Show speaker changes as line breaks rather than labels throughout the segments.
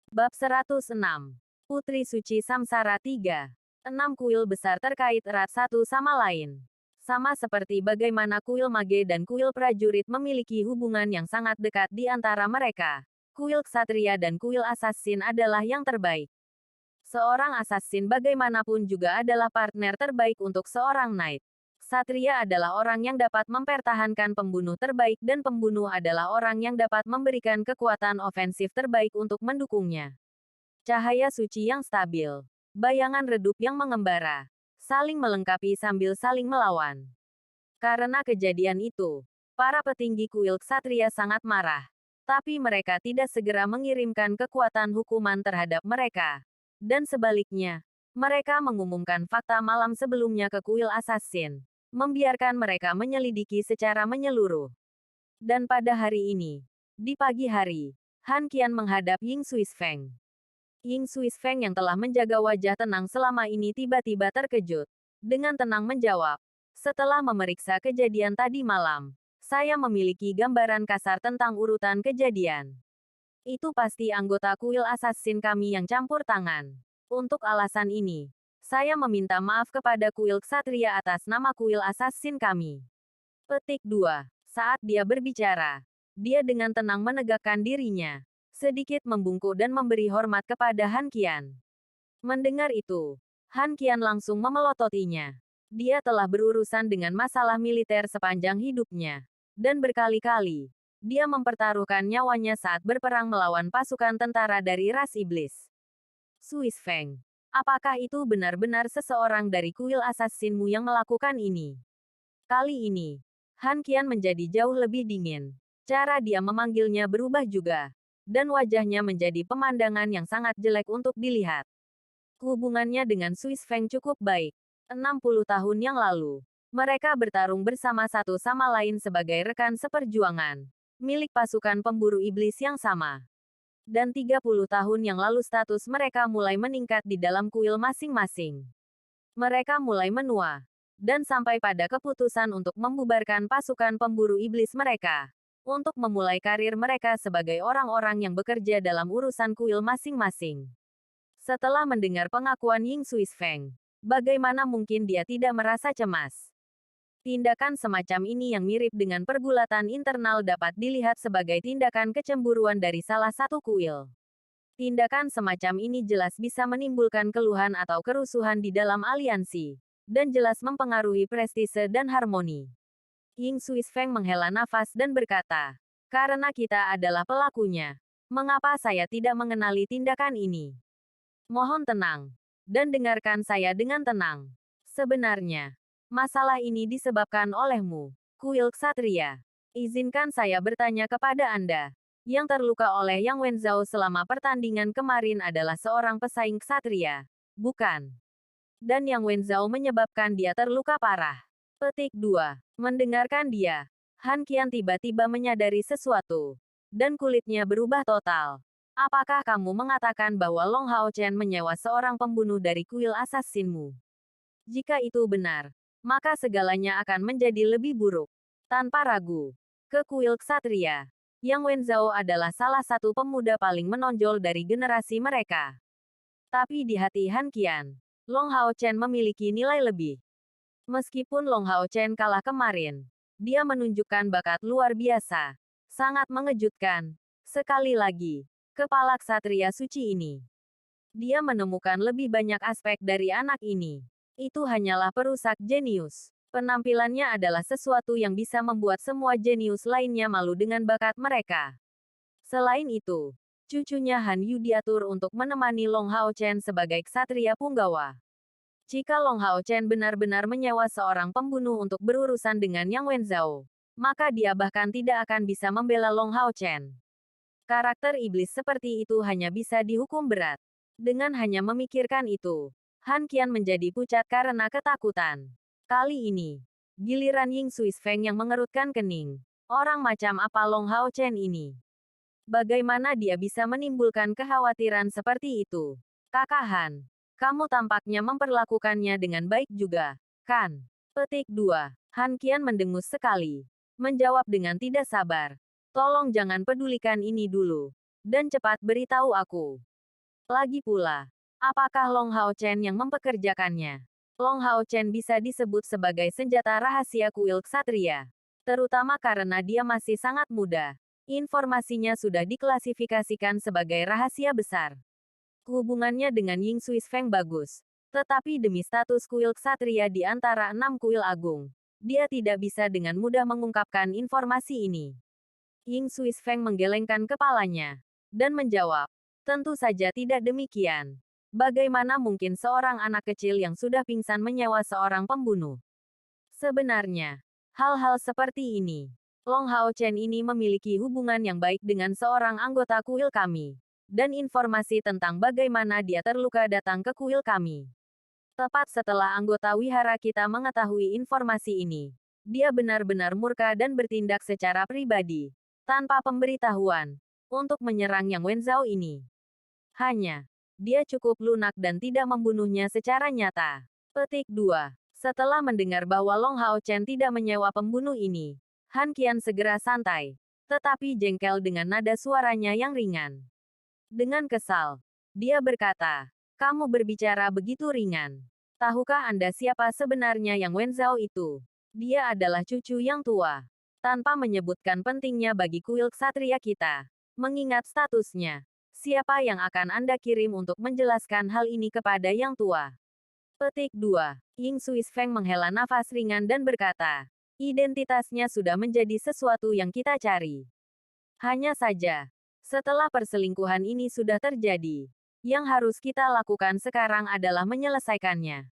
Bab 106. Putri Suci Samsara 3. 6 kuil besar terkait erat satu sama lain. Sama seperti bagaimana kuil mage dan kuil prajurit memiliki hubungan yang sangat dekat di antara mereka. Kuil ksatria dan kuil assassin adalah yang terbaik. Seorang assassin bagaimanapun juga adalah partner terbaik untuk seorang knight. Ksatria adalah orang yang dapat mempertahankan pembunuh terbaik dan pembunuh adalah orang yang dapat memberikan kekuatan ofensif terbaik untuk mendukungnya. Cahaya suci yang stabil. Bayangan redup yang mengembara. Saling melengkapi sambil saling melawan. Karena kejadian itu, para petinggi kuil ksatria sangat marah. Tapi mereka tidak segera mengirimkan kekuatan hukuman terhadap mereka. Dan sebaliknya, mereka mengumumkan fakta malam sebelumnya ke kuil assassin. Membiarkan mereka menyelidiki secara menyeluruh. Dan pada hari ini, di pagi hari, Han Qian menghadap Ying Suisfeng. Ying Suisfeng yang telah menjaga wajah tenang selama ini tiba-tiba terkejut. Dengan tenang menjawab, setelah memeriksa kejadian tadi malam, saya memiliki gambaran kasar tentang urutan kejadian. Itu pasti anggota kuil assassin kami yang campur tangan. Untuk alasan ini, saya meminta maaf kepada kuil ksatria atas nama kuil assassin kami. Petik 2. Saat dia berbicara, dia dengan tenang menegakkan dirinya. Sedikit membungkuk dan memberi hormat kepada Han Qian. Mendengar itu, Han Qian langsung memelototinya. Dia telah berurusan dengan masalah militer sepanjang hidupnya. Dan berkali-kali, dia mempertaruhkan nyawanya saat berperang melawan pasukan tentara dari ras iblis. Suisfeng, apakah itu benar-benar seseorang dari kuil assassinmu yang melakukan ini? Kali ini, Han Qian menjadi jauh lebih dingin. Cara dia memanggilnya berubah juga. Dan wajahnya menjadi pemandangan yang sangat jelek untuk dilihat. Hubungannya dengan Suisfeng cukup baik. 60 tahun yang lalu, mereka bertarung bersama satu sama lain sebagai rekan seperjuangan, milik pasukan pemburu iblis yang sama. Dan 30 tahun yang lalu status mereka mulai meningkat di dalam kuil masing-masing. Mereka mulai menua. Dan sampai pada keputusan untuk membubarkan pasukan pemburu iblis mereka. Untuk memulai karir mereka sebagai orang-orang yang bekerja dalam urusan kuil masing-masing. Setelah mendengar pengakuan Ying Suisfeng, bagaimana mungkin dia tidak merasa cemas? Tindakan semacam ini yang mirip dengan pergulatan internal dapat dilihat sebagai tindakan kecemburuan dari salah satu kuil. Tindakan semacam ini jelas bisa menimbulkan keluhan atau kerusuhan di dalam aliansi, dan jelas mempengaruhi prestise dan harmoni. Ying Suisfeng menghela nafas dan berkata, karena kita adalah pelakunya, mengapa saya tidak mengenali tindakan ini? Mohon tenang, dan dengarkan saya dengan tenang. Sebenarnya, masalah ini disebabkan olehmu, kuil ksatria. Izinkan saya bertanya kepada Anda. Yang terluka oleh Yang Wenzhou selama pertandingan kemarin adalah seorang pesaing ksatria, bukan? Dan Yang Wenzhou menyebabkan dia terluka parah. Petik 2. Mendengarkan dia, Han Qian tiba-tiba menyadari sesuatu. Dan kulitnya berubah total. Apakah kamu mengatakan bahwa Long Hao Chen menyewa seorang pembunuh dari kuil assassinmu? Jika itu benar, maka segalanya akan menjadi lebih buruk. Tanpa ragu, ke kuil ksatria, Yang Wenzhou adalah salah satu pemuda paling menonjol dari generasi mereka. Tapi di hati Han Qian, Long Hao Chen memiliki nilai lebih. Meskipun Long Hao Chen kalah kemarin, dia menunjukkan bakat luar biasa. Sangat mengejutkan. Sekali lagi, kepala ksatria suci ini. Dia menemukan lebih banyak aspek dari anak ini. Itu hanyalah perusak jenius. Penampilannya adalah sesuatu yang bisa membuat semua jenius lainnya malu dengan bakat mereka. Selain itu, cucunya Han Yu diatur untuk menemani Long Hao Chen sebagai ksatria punggawa. Jika Long Hao Chen benar-benar menyewa seorang pembunuh untuk berurusan dengan Yang Wenzhou, maka dia bahkan tidak akan bisa membela Long Hao Chen. Karakter iblis seperti itu hanya bisa dihukum berat. Dengan hanya memikirkan itu, Han Qian menjadi pucat karena ketakutan. Kali ini, giliran Ying Suisfeng yang mengerutkan kening. Orang macam apa Long Hao Chen ini? Bagaimana dia bisa menimbulkan kekhawatiran seperti itu? Kakak Han, kamu tampaknya memperlakukannya dengan baik juga, kan? Petik 2. Han Qian mendengus sekali. Menjawab dengan tidak sabar. Tolong jangan pedulikan ini dulu. Dan cepat beritahu aku. Lagi pula, apakah Long Hao Chen yang mempekerjakannya? Long Hao Chen bisa disebut sebagai senjata rahasia kuil ksatria. Terutama karena dia masih sangat muda. Informasinya sudah diklasifikasikan sebagai rahasia besar. Hubungannya dengan Ying Sui Feng bagus. Tetapi demi status kuil ksatria di antara 6 kuil agung, dia tidak bisa dengan mudah mengungkapkan informasi ini. Ying Sui Feng menggelengkan kepalanya dan menjawab, tentu saja tidak demikian. Bagaimana mungkin seorang anak kecil yang sudah pingsan menyewa seorang pembunuh? Sebenarnya, hal-hal seperti ini. Long Hao Chen ini memiliki hubungan yang baik dengan seorang anggota kuil kami. Dan informasi tentang bagaimana dia terluka datang ke kuil kami. Tepat setelah anggota wihara kita mengetahui informasi ini, dia benar-benar murka dan bertindak secara pribadi, tanpa pemberitahuan, untuk menyerang Yang Wenzhao ini. Hanya, dia cukup lunak dan tidak membunuhnya secara nyata. Petik 2. Setelah mendengar bahwa Long Hao Chen tidak menyewa pembunuh ini, Han Qian segera santai, tetapi jengkel dengan nada suaranya yang ringan. Dengan kesal, dia berkata, kamu berbicara begitu ringan. Tahukah Anda siapa sebenarnya Yang Wenzhao itu? Dia adalah cucu yang tua. Tanpa menyebutkan pentingnya bagi kuil ksatria kita, mengingat statusnya, siapa yang akan Anda kirim untuk menjelaskan hal ini kepada yang tua? Petik 2. Ying Sui Feng menghela nafas ringan dan berkata, identitasnya sudah menjadi sesuatu yang kita cari. Hanya saja, setelah perselingkuhan ini sudah terjadi, yang harus kita lakukan sekarang adalah menyelesaikannya.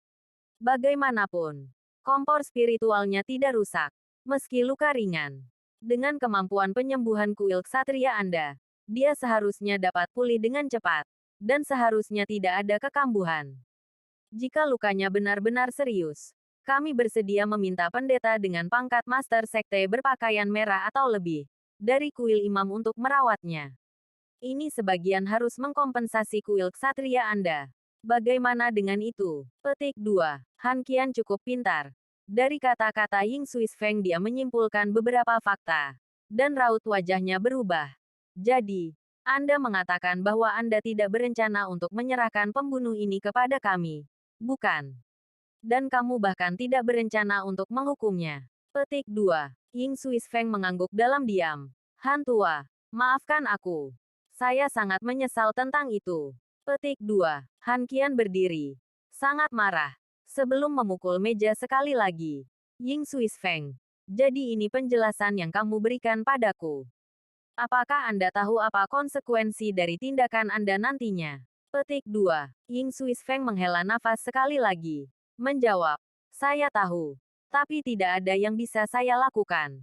Bagaimanapun, kompor spiritualnya tidak rusak, meski luka ringan. Dengan kemampuan penyembuhan kuil ksatria Anda, dia seharusnya dapat pulih dengan cepat, dan seharusnya tidak ada kekambuhan. Jika lukanya benar-benar serius, kami bersedia meminta pendeta dengan pangkat Master Sekte berpakaian merah atau lebih, dari kuil imam untuk merawatnya. Ini sebagian harus mengkompensasi kuil ksatria Anda. Bagaimana dengan itu? Petik 2. Han Qian cukup pintar. Dari kata-kata Ying Sui Feng dia menyimpulkan beberapa fakta. Dan raut wajahnya berubah. Jadi, Anda mengatakan bahwa Anda tidak berencana untuk menyerahkan pembunuh ini kepada kami, bukan? Dan kamu bahkan tidak berencana untuk menghukumnya. Petik 2. Ying Sui Feng mengangguk dalam diam. Han tua, maafkan aku. Saya sangat menyesal tentang itu. Petik 2. Han Qian berdiri. Sangat marah. Sebelum memukul meja sekali lagi. Ying Sui Feng. Jadi ini penjelasan yang kamu berikan padaku. Apakah Anda tahu apa konsekuensi dari tindakan Anda nantinya? Petik 2. Ying Sui Feng menghela nafas sekali lagi. Menjawab. Saya tahu. Tapi tidak ada yang bisa saya lakukan.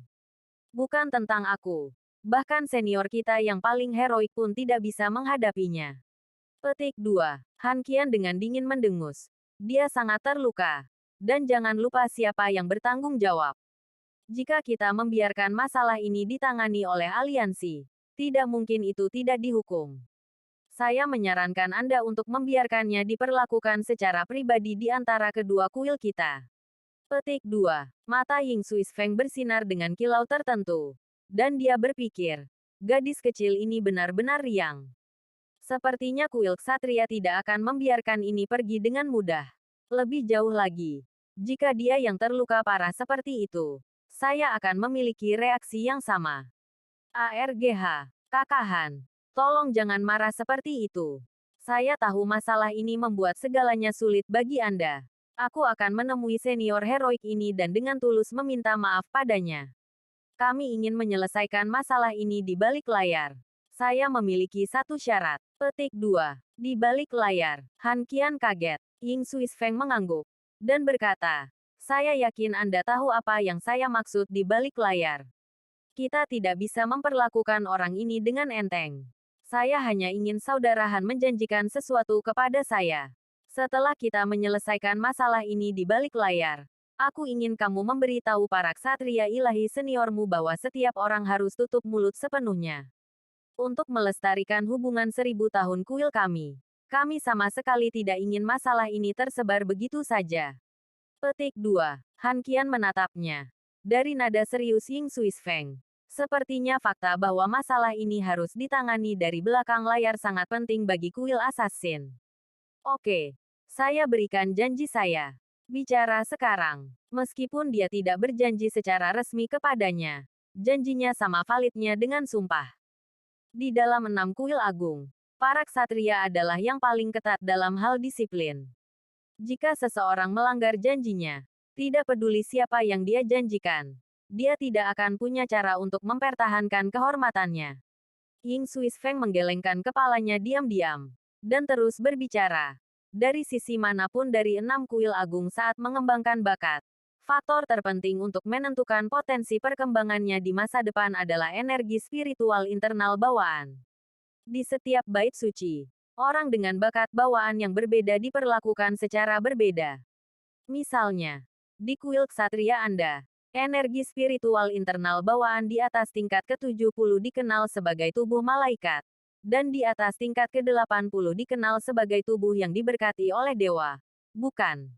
Bukan tentang aku. Bahkan senior kita yang paling heroik pun tidak bisa menghadapinya. Petik 2. Han Qian dengan dingin mendengus. Dia sangat terluka. Dan jangan lupa siapa yang bertanggung jawab. Jika kita membiarkan masalah ini ditangani oleh aliansi, tidak mungkin itu tidak dihukum. Saya menyarankan Anda untuk membiarkannya diperlakukan secara pribadi di antara kedua kuil kita. Petik 2. Mata Ying Sui Feng bersinar dengan kilau tertentu. Dan dia berpikir, gadis kecil ini benar-benar riang. Sepertinya kuil ksatria tidak akan membiarkan ini pergi dengan mudah. Lebih jauh lagi, jika dia yang terluka parah seperti itu, saya akan memiliki reaksi yang sama. ARGH, Kakak Han, tolong jangan marah seperti itu. Saya tahu masalah ini membuat segalanya sulit bagi Anda. Aku akan menemui senior heroik ini dan dengan tulus meminta maaf padanya. Kami ingin menyelesaikan masalah ini di balik layar. Saya memiliki satu syarat. Petik 2. Di balik layar, Han Qian kaget. Ying Sui Feng mengangguk. Dan berkata, saya yakin Anda tahu apa yang saya maksud di balik layar. Kita tidak bisa memperlakukan orang ini dengan enteng. Saya hanya ingin saudara Han menjanjikan sesuatu kepada saya. Setelah kita menyelesaikan masalah ini di balik layar, aku ingin kamu memberitahu para ksatria ilahi seniormu bahwa setiap orang harus tutup mulut sepenuhnya. Untuk melestarikan hubungan 1000 tahun kuil kami. Kami sama sekali tidak ingin masalah ini tersebar begitu saja. Petik 2. Han Qian menatapnya. Dari nada serius Ying Sui Feng. Sepertinya fakta bahwa masalah ini harus ditangani dari belakang layar sangat penting bagi kuil assassin. Oke, saya berikan janji saya. Bicara sekarang. Meskipun dia tidak berjanji secara resmi kepadanya, janjinya sama validnya dengan sumpah. Di dalam 6 kuil agung, para ksatria adalah yang paling ketat dalam hal disiplin. Jika seseorang melanggar janjinya, tidak peduli siapa yang dia janjikan, dia tidak akan punya cara untuk mempertahankan kehormatannya. Ying Swiss Feng menggelengkan kepalanya diam-diam, dan terus berbicara. Dari sisi manapun dari 6 kuil agung saat mengembangkan bakat, faktor terpenting untuk menentukan potensi perkembangannya di masa depan adalah energi spiritual internal bawaan. Di setiap bait suci, orang dengan bakat bawaan yang berbeda diperlakukan secara berbeda. Misalnya, di kuil ksatria Anda, energi spiritual internal bawaan di atas tingkat ke-70 dikenal sebagai tubuh malaikat, dan di atas tingkat ke-80 dikenal sebagai tubuh yang diberkati oleh dewa. Bukan.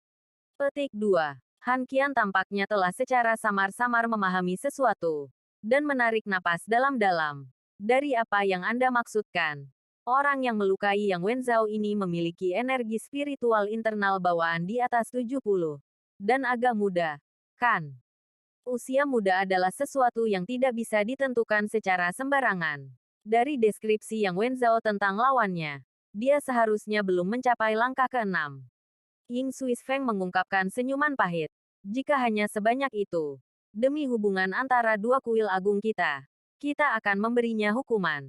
Petik 2. Han Qian tampaknya telah secara samar-samar memahami sesuatu, dan menarik napas dalam-dalam. Dari apa yang Anda maksudkan? Orang yang melukai Yang Wenzhou ini memiliki energi spiritual internal bawaan di atas 70. Dan agak muda, kan? Usia muda adalah sesuatu yang tidak bisa ditentukan secara sembarangan. Dari deskripsi Yang Wenzhou tentang lawannya, dia seharusnya belum mencapai langkah ke-6. Ying Swiss Feng mengungkapkan senyuman pahit. Jika hanya sebanyak itu, demi hubungan antara 2 kuil agung kita akan memberinya hukuman.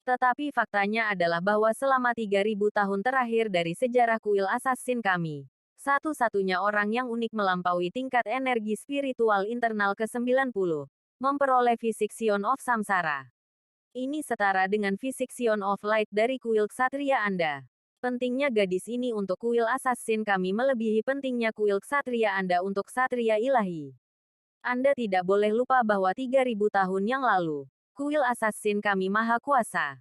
Tetapi faktanya adalah bahwa selama 3000 tahun terakhir dari sejarah kuil assassin kami, satu-satunya orang yang unik melampaui tingkat energi spiritual internal ke-90, memperoleh fisik Sion of Samsara. Ini setara dengan fisik Sion of Light dari kuil ksatria Anda. Pentingnya gadis ini untuk kuil assassin kami melebihi pentingnya kuil ksatria Anda untuk ksatria ilahi. Anda tidak boleh lupa bahwa 3000 tahun yang lalu, kuil assassin kami maha kuasa.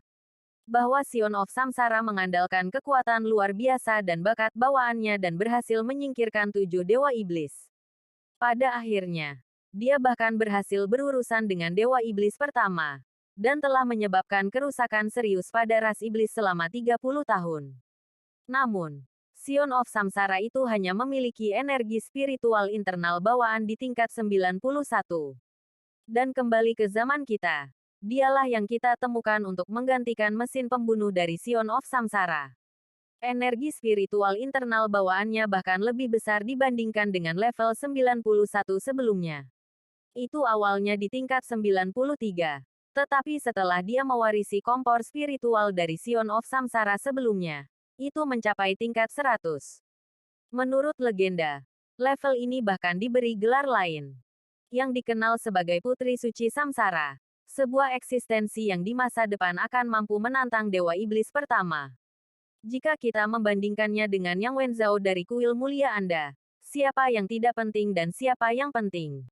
Bahwa Sion of Samsara mengandalkan kekuatan luar biasa dan bakat bawaannya dan berhasil menyingkirkan 7 dewa iblis. Pada akhirnya, dia bahkan berhasil berurusan dengan dewa iblis pertama, dan telah menyebabkan kerusakan serius pada ras iblis selama 30 tahun. Namun, Sion of Samsara itu hanya memiliki energi spiritual internal bawaan di tingkat 91. Dan kembali ke zaman kita, dialah yang kita temukan untuk menggantikan mesin pembunuh dari Sion of Samsara. Energi spiritual internal bawaannya bahkan lebih besar dibandingkan dengan level 91 sebelumnya. Itu awalnya di tingkat 93. Tetapi setelah dia mewarisi kompor spiritual dari Sion of Samsara sebelumnya, itu mencapai tingkat 100. Menurut legenda, level ini bahkan diberi gelar lain, yang dikenal sebagai Putri Suci Samsara, sebuah eksistensi yang di masa depan akan mampu menantang Dewa Iblis pertama. Jika kita membandingkannya dengan Yang Wenzhou dari kuil mulia Anda, siapa yang tidak penting dan siapa yang penting?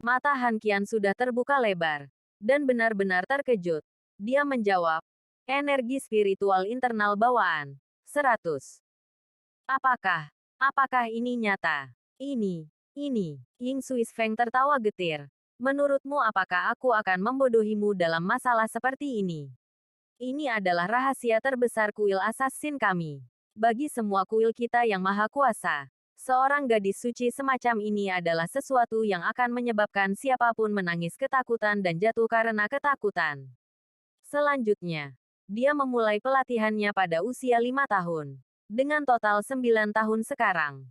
Mata Han Qian sudah terbuka lebar, dan benar-benar terkejut. Dia menjawab, energi spiritual internal bawaan. 100. Apakah ini nyata? Ini. Ying Swiss Feng tertawa getir. Menurutmu apakah aku akan membodohimu dalam masalah seperti ini? Ini adalah rahasia terbesar kuil assassin kami. Bagi semua kuil kita yang maha kuasa, seorang gadis suci semacam ini adalah sesuatu yang akan menyebabkan siapapun menangis ketakutan dan jatuh karena ketakutan. Selanjutnya, dia memulai pelatihannya pada usia 5 tahun. Dengan total 9 tahun sekarang.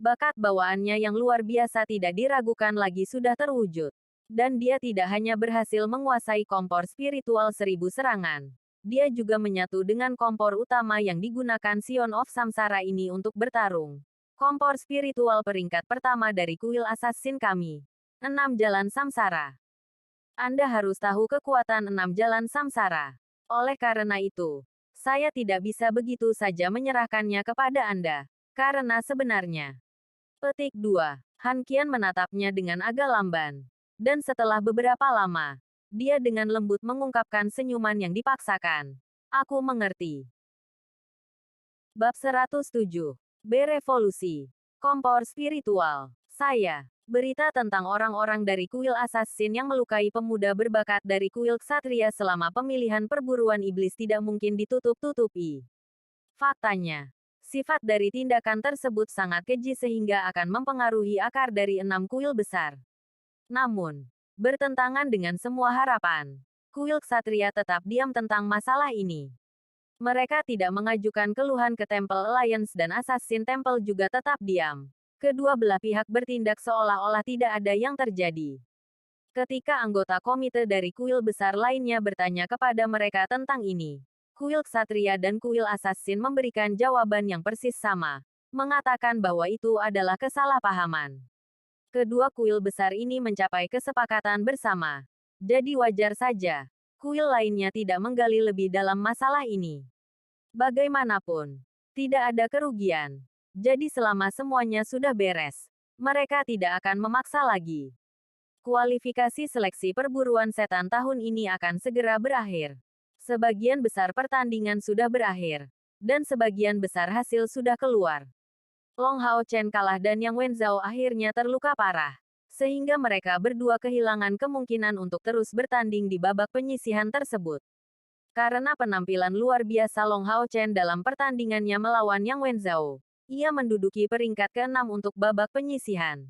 Bakat bawaannya yang luar biasa tidak diragukan lagi sudah terwujud. Dan dia tidak hanya berhasil menguasai kompor spiritual 1000 serangan. Dia juga menyatu dengan kompor utama yang digunakan Sion of Samsara ini untuk bertarung. Kompor spiritual peringkat pertama dari kuil assassin kami. 6 jalan samsara. Anda harus tahu kekuatan 6 jalan samsara. Oleh karena itu, saya tidak bisa begitu saja menyerahkannya kepada Anda. Karena sebenarnya. Petik 2. Han Qian menatapnya dengan agak lamban. Dan setelah beberapa lama, dia dengan lembut mengungkapkan senyuman yang dipaksakan. Aku mengerti. Bab 107. Berevolusi. Kompor spiritual. Saya Berita tentang orang-orang dari kuil assassin yang melukai pemuda berbakat dari kuil ksatria selama pemilihan perburuan iblis tidak mungkin ditutup-tutupi. Faktanya, sifat dari tindakan tersebut sangat keji sehingga akan mempengaruhi akar dari 6 kuil besar. Namun, bertentangan dengan semua harapan, kuil ksatria tetap diam tentang masalah ini. Mereka tidak mengajukan keluhan ke Temple Alliance dan Assassin Temple juga tetap diam. Kedua belah pihak bertindak seolah-olah tidak ada yang terjadi. Ketika anggota komite dari kuil besar lainnya bertanya kepada mereka tentang ini, kuil ksatria dan kuil assassin memberikan jawaban yang persis sama, mengatakan bahwa itu adalah kesalahpahaman. Kedua kuil besar ini mencapai kesepakatan bersama. Jadi wajar saja, kuil lainnya tidak menggali lebih dalam masalah ini. Bagaimanapun, tidak ada kerugian. Jadi selama semuanya sudah beres, mereka tidak akan memaksa lagi. Kualifikasi seleksi perburuan setan tahun ini akan segera berakhir. Sebagian besar pertandingan sudah berakhir, dan sebagian besar hasil sudah keluar. Long Hao Chen kalah dan Yang Wenzhou akhirnya terluka parah, sehingga mereka berdua kehilangan kemungkinan untuk terus bertanding di babak penyisihan tersebut. Karena penampilan luar biasa Long Hao Chen dalam pertandingannya melawan Yang Wenzhou, ia menduduki peringkat ke-6 untuk babak penyisihan.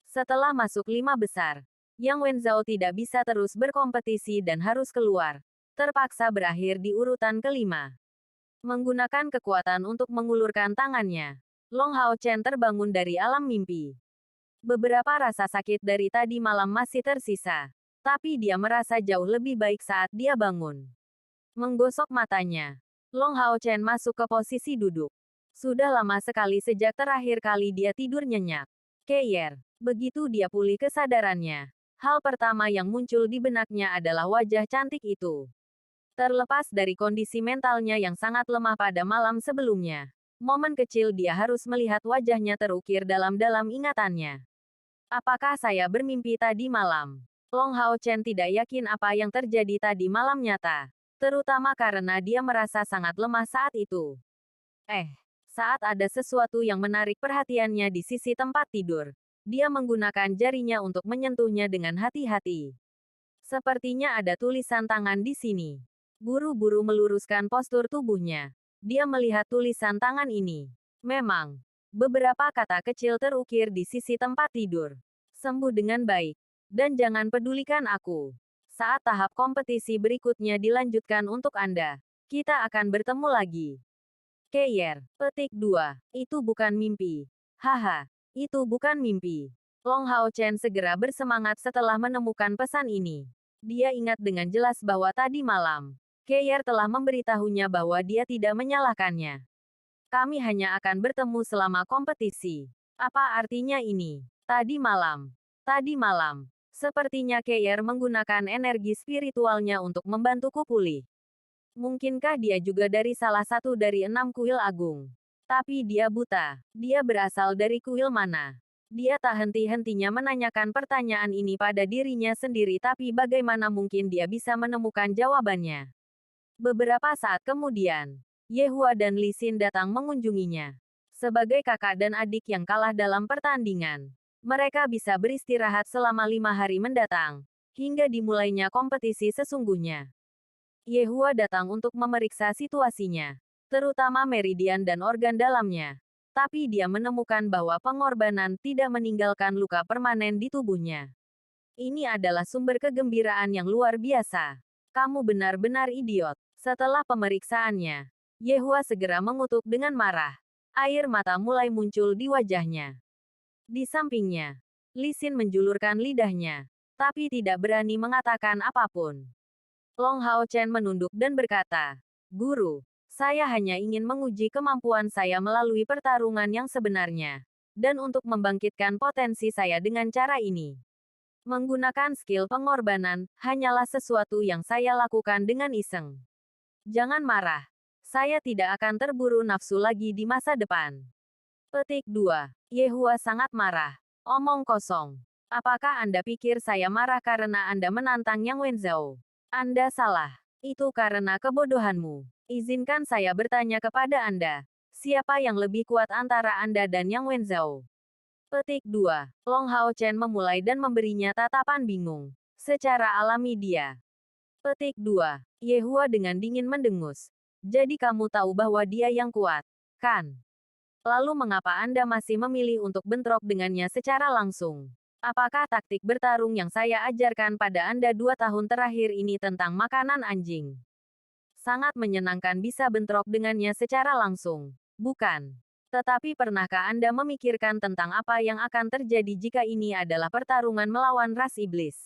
Setelah masuk 5 besar, Yang Wenzhou tidak bisa terus berkompetisi dan harus keluar, terpaksa berakhir di urutan ke-5. Menggunakan kekuatan untuk mengulurkan tangannya, Long Hao Chen terbangun dari alam mimpi. Beberapa rasa sakit dari tadi malam masih tersisa, tapi dia merasa jauh lebih baik saat dia bangun. Menggosok matanya, Long Hao Chen masuk ke posisi duduk. Sudah lama sekali sejak terakhir kali dia tidur nyenyak. Keyer, begitu dia pulih kesadarannya, hal pertama yang muncul di benaknya adalah wajah cantik itu. Terlepas dari kondisi mentalnya yang sangat lemah pada malam sebelumnya, momen kecil dia harus melihat wajahnya terukir dalam-dalam ingatannya. Apakah saya bermimpi tadi malam? Long Hao Chen tidak yakin apa yang terjadi tadi malam nyata, terutama karena dia merasa sangat lemah saat itu. Saat ada sesuatu yang menarik perhatiannya di sisi tempat tidur, dia menggunakan jarinya untuk menyentuhnya dengan hati-hati. Sepertinya ada tulisan tangan di sini. Buru-buru meluruskan postur tubuhnya. Dia melihat tulisan tangan ini. Memang, beberapa kata kecil terukir di sisi tempat tidur. Sembuh dengan baik. Dan jangan pedulikan aku. Saat tahap kompetisi berikutnya dilanjutkan untuk Anda, kita akan bertemu lagi. Keyer, petik 2. Itu bukan mimpi. Haha, itu bukan mimpi. Long Hao Chen segera bersemangat setelah menemukan pesan ini. Dia ingat dengan jelas bahwa tadi malam, Keyer telah memberitahunya bahwa dia tidak menyalahkannya. Kami hanya akan bertemu selama kompetisi. Apa artinya ini? Tadi malam. Sepertinya Keyer menggunakan energi spiritualnya untuk membantuku pulih. Mungkinkah dia juga dari salah satu dari 6 kuil agung? Tapi dia buta. Dia berasal dari kuil mana? Dia tak henti-hentinya menanyakan pertanyaan ini pada dirinya sendiri tapi bagaimana mungkin dia bisa menemukan jawabannya? Beberapa saat kemudian, Yehua dan Li Xin datang mengunjunginya. Sebagai kakak dan adik yang kalah dalam pertandingan, mereka bisa beristirahat selama 5 hari mendatang, hingga dimulainya kompetisi sesungguhnya. Yehua datang untuk memeriksa situasinya, terutama meridian dan organ dalamnya. Tapi dia menemukan bahwa pengorbanan tidak meninggalkan luka permanen di tubuhnya. Ini adalah sumber kegembiraan yang luar biasa. Kamu benar-benar idiot. Setelah pemeriksaannya, Yehua segera mengutuk dengan marah. Air mata mulai muncul di wajahnya. Di sampingnya, Li Xin menjulurkan lidahnya, tapi tidak berani mengatakan apapun. Long Hao Chen menunduk dan berkata, "Guru, saya hanya ingin menguji kemampuan saya melalui pertarungan yang sebenarnya, dan untuk membangkitkan potensi saya dengan cara ini. Menggunakan skill pengorbanan, hanyalah sesuatu yang saya lakukan dengan iseng. Jangan marah. Saya tidak akan terburu nafsu lagi di masa depan." Petik 2. Yehua sangat marah. Omong kosong. Apakah Anda pikir saya marah karena Anda menantang Yang Wenzhou? Anda salah. Itu karena kebodohanmu. Izinkan saya bertanya kepada Anda. Siapa yang lebih kuat antara Anda dan Yang Wenzhou? Petik 2. Long Hao Chen memulai dan memberinya tatapan bingung. Secara alami dia. Petik 2. Ye Hua dengan dingin mendengus. Jadi kamu tahu bahwa dia yang kuat, kan? Lalu mengapa Anda masih memilih untuk bentrok dengannya secara langsung? Apakah taktik bertarung yang saya ajarkan pada Anda 2 tahun terakhir ini tentang makanan anjing? Sangat menyenangkan bisa bentrok dengannya secara langsung, bukan? Tetapi pernahkah Anda memikirkan tentang apa yang akan terjadi jika ini adalah pertarungan melawan ras iblis?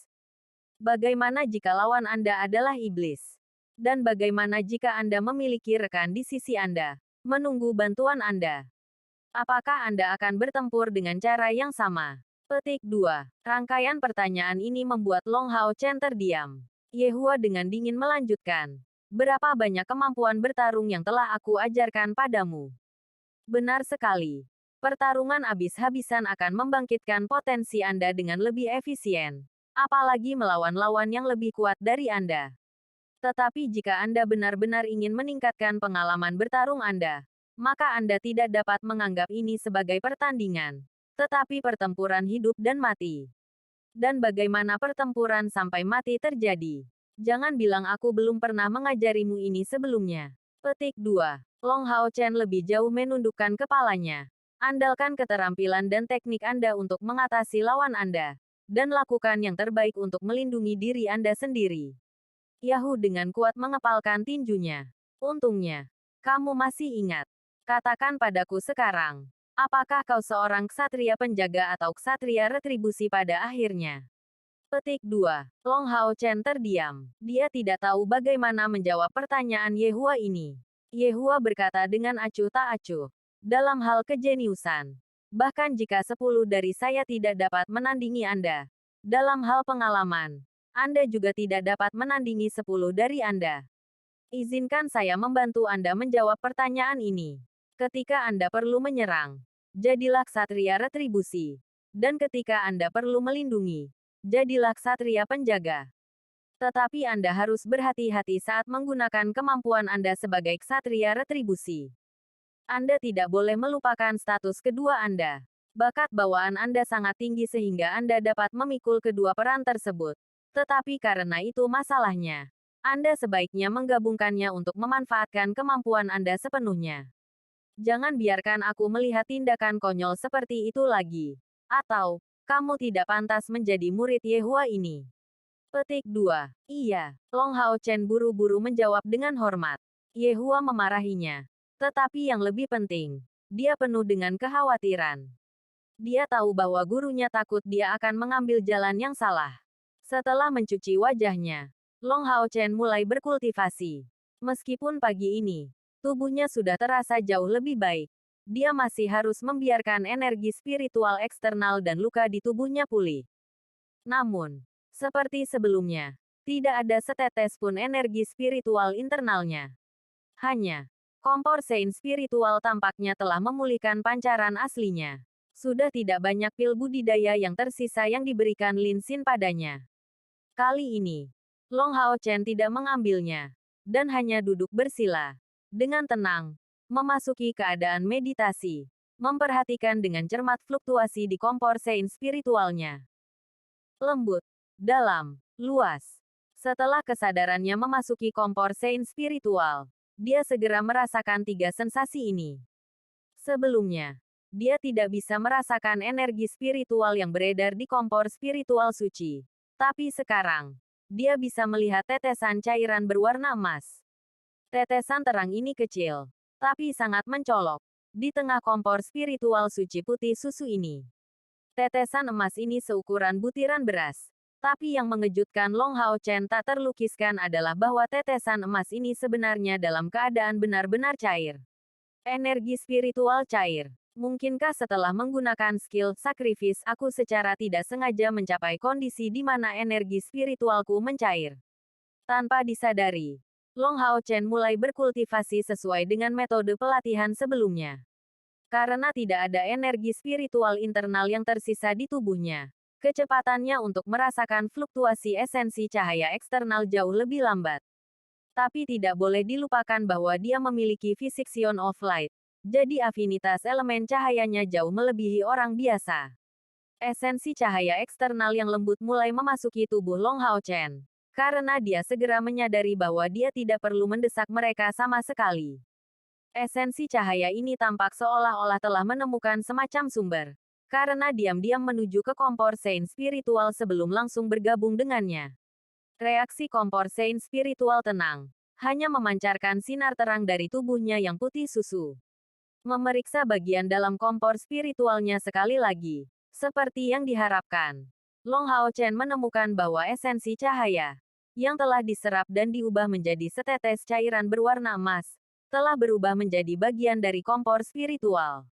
Bagaimana jika lawan Anda adalah iblis? Dan bagaimana jika Anda memiliki rekan di sisi Anda, menunggu bantuan Anda? Apakah Anda akan bertempur dengan cara yang sama? Petik 2. Rangkaian pertanyaan ini membuat Long Hao Chen terdiam. Ye Hua dengan dingin melanjutkan. Berapa banyak kemampuan bertarung yang telah aku ajarkan padamu? Benar sekali. Pertarungan habis-habisan akan membangkitkan potensi Anda dengan lebih efisien. Apalagi melawan lawan yang lebih kuat dari Anda. Tetapi jika Anda benar-benar ingin meningkatkan pengalaman bertarung Anda, maka Anda tidak dapat menganggap ini sebagai pertandingan, tetapi pertempuran hidup dan mati. Dan bagaimana pertempuran sampai mati terjadi? Jangan bilang aku belum pernah mengajarimu ini sebelumnya. Petik 2. Long Hao Chen lebih jauh menundukkan kepalanya. Andalkan keterampilan dan teknik Anda untuk mengatasi lawan Anda, dan lakukan yang terbaik untuk melindungi diri Anda sendiri. Yahoo dengan kuat mengepalkan tinjunya. Untungnya, kamu masih ingat. Katakan padaku sekarang, apakah kau seorang ksatria penjaga atau ksatria retribusi pada akhirnya? Petik 2. Long Hao Chen terdiam. Dia tidak tahu bagaimana menjawab pertanyaan Ye Hua ini. Ye Hua berkata dengan acuh tak acuh. Dalam hal kejeniusan. Bahkan jika 10 dari saya tidak dapat menandingi Anda. Dalam hal pengalaman, Anda juga tidak dapat menandingi 10 dari Anda. Izinkan saya membantu Anda menjawab pertanyaan ini. Ketika Anda perlu menyerang, jadilah ksatria retribusi. Dan ketika Anda perlu melindungi, jadilah ksatria penjaga. Tetapi Anda harus berhati-hati saat menggunakan kemampuan Anda sebagai ksatria retribusi. Anda tidak boleh melupakan status kedua Anda. Bakat bawaan Anda sangat tinggi sehingga Anda dapat memikul kedua peran tersebut. Tetapi karena itu masalahnya, Anda sebaiknya menggabungkannya untuk memanfaatkan kemampuan Anda sepenuhnya. Jangan biarkan aku melihat tindakan konyol seperti itu lagi. Atau, kamu tidak pantas menjadi murid Ye Hua ini. Petik 2. Iya, Long Hao Chen buru-buru menjawab dengan hormat. Ye Hua memarahinya. Tetapi yang lebih penting, dia penuh dengan kekhawatiran. Dia tahu bahwa gurunya takut dia akan mengambil jalan yang salah. Setelah mencuci wajahnya, Long Hao Chen mulai berkultivasi. Meskipun pagi ini, tubuhnya sudah terasa jauh lebih baik. Dia masih harus membiarkan energi spiritual eksternal dan luka di tubuhnya pulih. Namun, seperti sebelumnya, tidak ada setetes pun energi spiritual internalnya. Hanya, kompor sein spiritual tampaknya telah memulihkan pancaran aslinya. Sudah tidak banyak pil budidaya yang tersisa yang diberikan Lin Xin padanya. Kali ini, Long Hao Chen tidak mengambilnya, dan hanya duduk bersila. Dengan tenang, memasuki keadaan meditasi, memperhatikan dengan cermat fluktuasi di kompor sein spiritualnya. Lembut, dalam, luas. Setelah kesadarannya memasuki kompor sein spiritual, dia segera merasakan 3 sensasi ini. Sebelumnya, dia tidak bisa merasakan energi spiritual yang beredar di kompor spiritual suci. Tapi sekarang, dia bisa melihat tetesan cairan berwarna emas. Tetesan terang ini kecil, tapi sangat mencolok. Di tengah kompor spiritual suci putih susu ini. Tetesan emas ini seukuran butiran beras. Tapi yang mengejutkan Long Hao Chen tak terlukiskan adalah bahwa tetesan emas ini sebenarnya dalam keadaan benar-benar cair. Energi spiritual cair. Mungkinkah setelah menggunakan skill sacrifice aku secara tidak sengaja mencapai kondisi di mana energi spiritualku mencair? Tanpa disadari, Long Hao Chen mulai berkultivasi sesuai dengan metode pelatihan sebelumnya. Karena tidak ada energi spiritual internal yang tersisa di tubuhnya, kecepatannya untuk merasakan fluktuasi esensi cahaya eksternal jauh lebih lambat. Tapi tidak boleh dilupakan bahwa dia memiliki fisik Sion of Light. Jadi afinitas elemen cahayanya jauh melebihi orang biasa. Esensi cahaya eksternal yang lembut mulai memasuki tubuh Long Hao Chen. Karena dia segera menyadari bahwa dia tidak perlu mendesak mereka sama sekali. Esensi cahaya ini tampak seolah-olah telah menemukan semacam sumber. Karena diam-diam menuju ke kompor sein spiritual sebelum langsung bergabung dengannya. Reaksi kompor sein spiritual tenang. Hanya memancarkan sinar terang dari tubuhnya yang putih susu. Memeriksa bagian dalam kompor spiritualnya sekali lagi. Seperti yang diharapkan. Long Hao Chen menemukan bahwa esensi cahaya yang telah diserap dan diubah menjadi setetes cairan berwarna emas, telah berubah menjadi bagian dari kompor spiritual.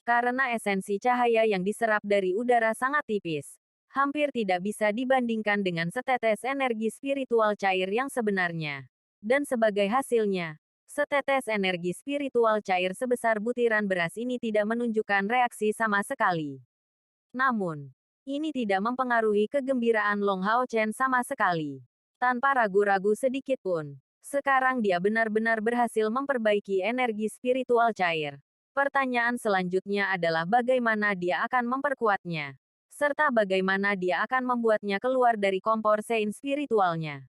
Karena esensi cahaya yang diserap dari udara sangat tipis, hampir tidak bisa dibandingkan dengan setetes energi spiritual cair yang sebenarnya. Dan sebagai hasilnya, setetes energi spiritual cair sebesar butiran beras ini tidak menunjukkan reaksi sama sekali. Namun, ini tidak mempengaruhi kegembiraan Long Hao Chen sama sekali. Tanpa ragu-ragu sedikit pun, sekarang dia benar-benar berhasil memperbaiki energi spiritual cair. Pertanyaan selanjutnya adalah bagaimana dia akan memperkuatnya, serta bagaimana dia akan membuatnya keluar dari kompor sein spiritualnya.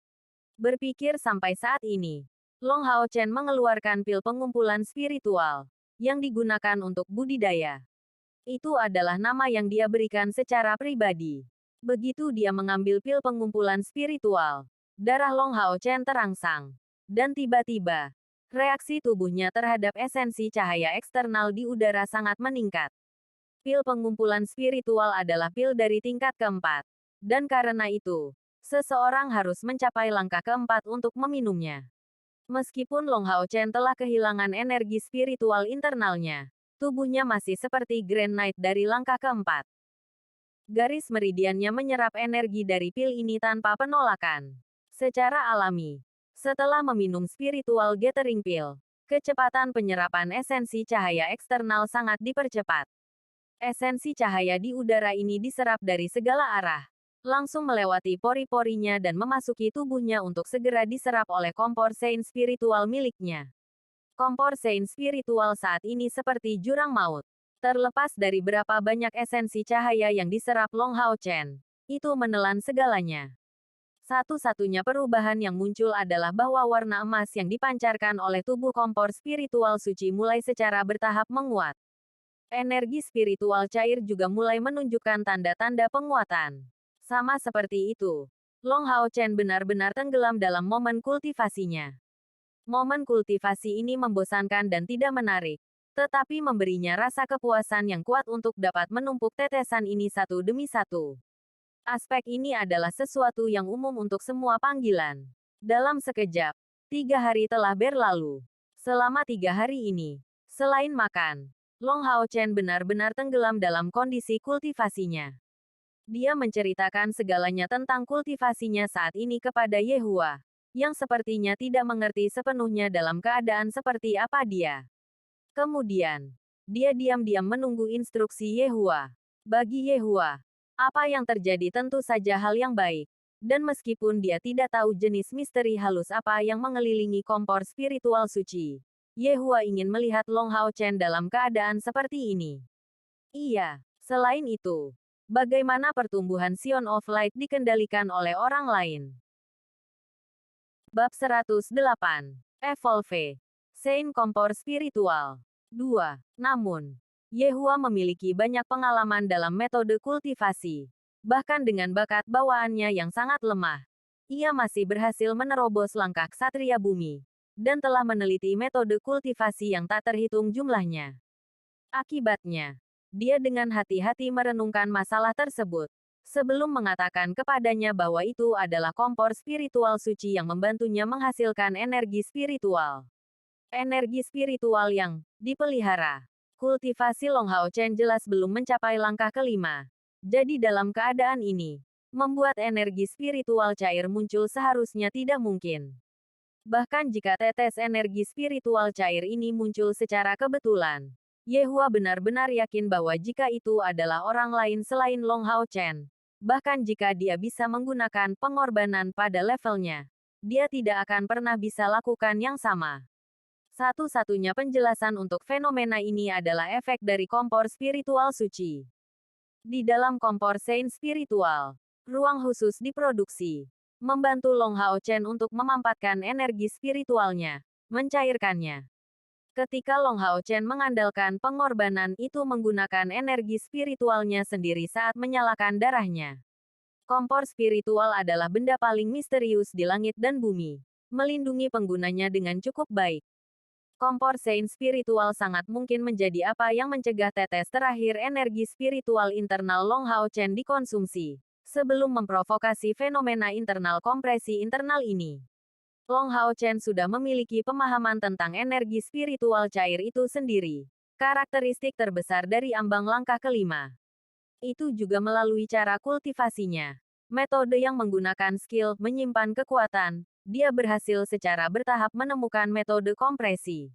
Berpikir sampai saat ini, Long Hao Chen mengeluarkan pil pengumpulan spiritual yang digunakan untuk budidaya. Itu adalah nama yang dia berikan secara pribadi. Begitu dia mengambil pil pengumpulan spiritual, darah Long Hao Chen terangsang. Dan tiba-tiba, reaksi tubuhnya terhadap esensi cahaya eksternal di udara sangat meningkat. Pil pengumpulan spiritual adalah pil dari tingkat keempat. Dan karena itu, seseorang harus mencapai langkah keempat untuk meminumnya. Meskipun Long Hao Chen telah kehilangan energi spiritual internalnya, tubuhnya masih seperti Grand Knight dari langkah keempat. Garis meridiannya menyerap energi dari pil ini tanpa penolakan. Secara alami, setelah meminum spiritual gathering pill, kecepatan penyerapan esensi cahaya eksternal sangat dipercepat. Esensi cahaya di udara ini diserap dari segala arah, langsung melewati pori-porinya dan memasuki tubuhnya untuk segera diserap oleh kompor sein spiritual miliknya. Kompor sein spiritual saat ini seperti jurang maut. Terlepas dari berapa banyak esensi cahaya yang diserap Long Hao Chen, itu menelan segalanya. Satu-satunya perubahan yang muncul adalah bahwa warna emas yang dipancarkan oleh tubuh kompor spiritual suci mulai secara bertahap menguat. Energi spiritual cair juga mulai menunjukkan tanda-tanda penguatan. Sama seperti itu, Long Hao Chen benar-benar tenggelam dalam momen kultivasinya. Momen kultivasi ini membosankan dan tidak menarik, tetapi memberinya rasa kepuasan yang kuat untuk dapat menumpuk tetesan ini satu demi satu. Aspek ini adalah sesuatu yang umum untuk semua panggilan. Dalam sekejap, 3 hari telah berlalu. Selama 3 hari ini, selain makan, Long Hao Chen benar-benar tenggelam dalam kondisi kultivasinya. Dia menceritakan segalanya tentang kultivasinya saat ini kepada Yehua, yang sepertinya tidak mengerti sepenuhnya dalam keadaan seperti apa dia. Kemudian, dia diam-diam menunggu instruksi Yehua. Bagi Yehua, apa yang terjadi tentu saja hal yang baik. Dan meskipun dia tidak tahu jenis misteri halus apa yang mengelilingi kompor spiritual suci, Yehua ingin melihat Long Hao Chen dalam keadaan seperti ini. Iya, selain itu, bagaimana pertumbuhan Sion of Light dikendalikan oleh orang lain? Bab 108. Evolve. Sein kompor spiritual. 2. Namun, Yehua memiliki banyak pengalaman dalam metode kultivasi. Bahkan dengan bakat bawaannya yang sangat lemah, ia masih berhasil menerobos langkah ksatria bumi, dan telah meneliti metode kultivasi yang tak terhitung jumlahnya. Akibatnya, dia dengan hati-hati merenungkan masalah tersebut, sebelum mengatakan kepadanya bahwa itu adalah kompor spiritual suci yang membantunya menghasilkan energi spiritual. Energi spiritual yang dipelihara. Kultivasi Long Hao Chen jelas belum mencapai langkah kelima. Jadi dalam keadaan ini, membuat energi spiritual cair muncul seharusnya tidak mungkin. Bahkan jika tetes energi spiritual cair ini muncul secara kebetulan, Yehua benar-benar yakin bahwa jika itu adalah orang lain selain Long Hao Chen, bahkan jika dia bisa menggunakan pengorbanan pada levelnya, dia tidak akan pernah bisa lakukan yang sama. Satu-satunya penjelasan untuk fenomena ini adalah efek dari kompor spiritual suci. Di dalam kompor Sein spiritual, ruang khusus diproduksi, membantu Long Hao Chen untuk memampatkan energi spiritualnya, mencairkannya. Ketika Long Hao Chen mengandalkan pengorbanan itu menggunakan energi spiritualnya sendiri saat menyalakan darahnya. Kompor spiritual adalah benda paling misterius di langit dan bumi, melindungi penggunanya dengan cukup baik. Kompor Sein spiritual sangat mungkin menjadi apa yang mencegah tetes terakhir energi spiritual internal Long Hao Chen dikonsumsi, sebelum memprovokasi fenomena internal kompresi internal ini. Long Hao Chen sudah memiliki pemahaman tentang energi spiritual cair itu sendiri. Karakteristik terbesar dari ambang langkah kelima. Itu juga melalui cara kultivasinya. Metode yang menggunakan skill menyimpan kekuatan, dia berhasil secara bertahap menemukan metode kompresi.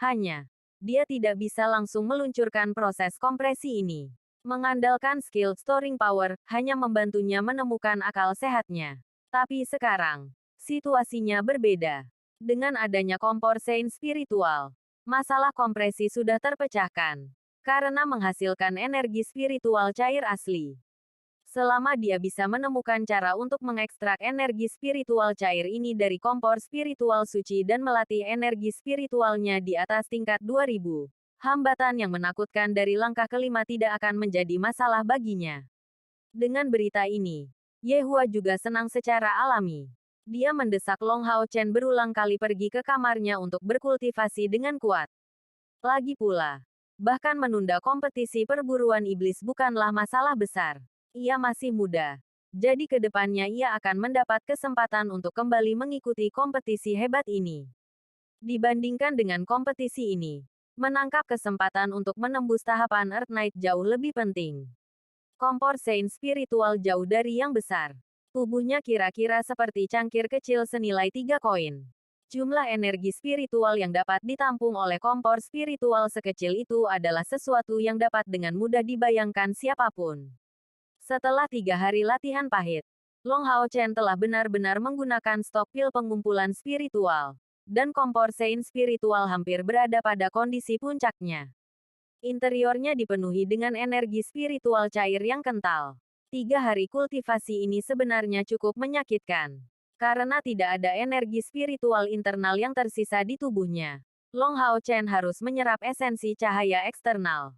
Hanya, dia tidak bisa langsung meluncurkan proses kompresi ini. Mengandalkan skill storing power, hanya membantunya menemukan akal sehatnya. Tapi sekarang, situasinya berbeda. Dengan adanya kompor Sein spiritual, masalah kompresi sudah terpecahkan. Karena menghasilkan energi spiritual cair asli. Selama dia bisa menemukan cara untuk mengekstrak energi spiritual cair ini dari kompor spiritual suci dan melatih energi spiritualnya di atas tingkat 2000, hambatan yang menakutkan dari langkah kelima tidak akan menjadi masalah baginya. Dengan berita ini, Yehua juga senang secara alami. Dia mendesak Long Hao Chen berulang kali pergi ke kamarnya untuk berkultivasi dengan kuat. Lagi pula, bahkan menunda kompetisi perburuan iblis bukanlah masalah besar. Ia masih muda. Jadi ke depannya ia akan mendapat kesempatan untuk kembali mengikuti kompetisi hebat ini. Dibandingkan dengan kompetisi ini, menangkap kesempatan untuk menembus tahapan Earth Knight jauh lebih penting. Kompor Sein spiritual jauh dari yang besar. Tubuhnya kira-kira seperti cangkir kecil senilai 3 koin. Jumlah energi spiritual yang dapat ditampung oleh kompor spiritual sekecil itu adalah sesuatu yang dapat dengan mudah dibayangkan siapapun. Setelah 3 hari latihan pahit, Long Hao Chen telah benar-benar menggunakan stok pil pengumpulan spiritual, dan kompor Sein spiritual hampir berada pada kondisi puncaknya. Interiornya dipenuhi dengan energi spiritual cair yang kental. 3 hari kultivasi ini sebenarnya cukup menyakitkan. Karena tidak ada energi spiritual internal yang tersisa di tubuhnya, Long Hao Chen harus menyerap esensi cahaya eksternal.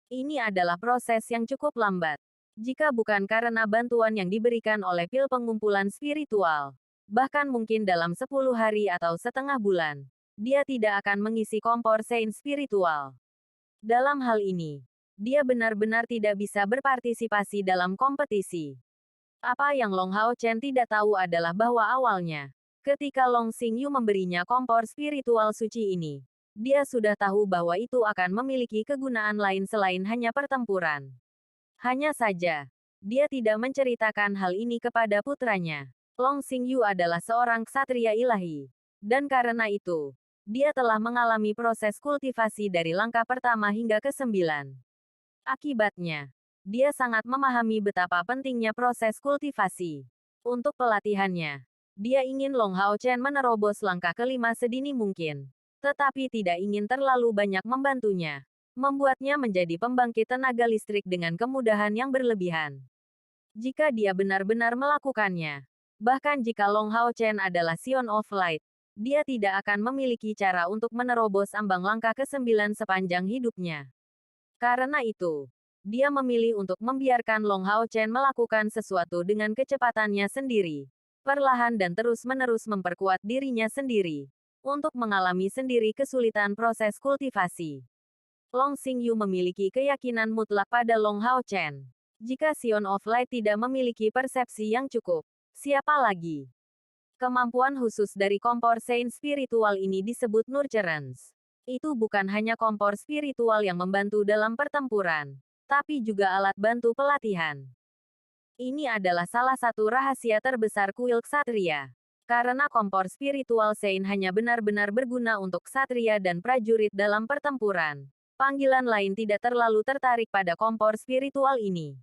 Ini adalah proses yang cukup lambat. Jika bukan karena bantuan yang diberikan oleh pil pengumpulan spiritual, bahkan mungkin dalam 10 hari atau setengah bulan, dia tidak akan mengisi kompor Sein spiritual. Dalam hal ini, dia benar-benar tidak bisa berpartisipasi dalam kompetisi. Apa yang Long Hao Chen tidak tahu adalah bahwa awalnya, ketika Long Xingyu memberinya kompor spiritual suci ini, dia sudah tahu bahwa itu akan memiliki kegunaan lain selain hanya pertempuran. Hanya saja, dia tidak menceritakan hal ini kepada putranya. Long Xingyu adalah seorang ksatria ilahi. Dan karena itu, dia telah mengalami proses kultivasi dari langkah pertama hingga ke-9. Akibatnya, dia sangat memahami betapa pentingnya proses kultivasi. Untuk pelatihannya, dia ingin Long Hao Chen menerobos langkah kelima sedini mungkin. Tetapi tidak ingin terlalu banyak membantunya. Membuatnya menjadi pembangkit tenaga listrik dengan kemudahan yang berlebihan. Jika dia benar-benar melakukannya, bahkan jika Long Hao Chen adalah Sion of Light, dia tidak akan memiliki cara untuk menerobos ambang langkah ke-9 sepanjang hidupnya. Karena itu, dia memilih untuk membiarkan Long Hao Chen melakukan sesuatu dengan kecepatannya sendiri, perlahan dan terus-menerus memperkuat dirinya sendiri, untuk mengalami sendiri kesulitan proses kultivasi. Long Xingyu memiliki keyakinan mutlak pada Long Hao Chen. Jika Sion of Light tidak memiliki persepsi yang cukup, siapa lagi? Kemampuan khusus dari kompor Sein spiritual ini disebut Nurturance. Itu bukan hanya kompor spiritual yang membantu dalam pertempuran, tapi juga alat bantu pelatihan. Ini adalah salah satu rahasia terbesar kuil ksatria. Karena kompor spiritual Sein hanya benar-benar berguna untuk ksatria dan prajurit dalam pertempuran, panggilan lain tidak terlalu tertarik pada kompor spiritual ini.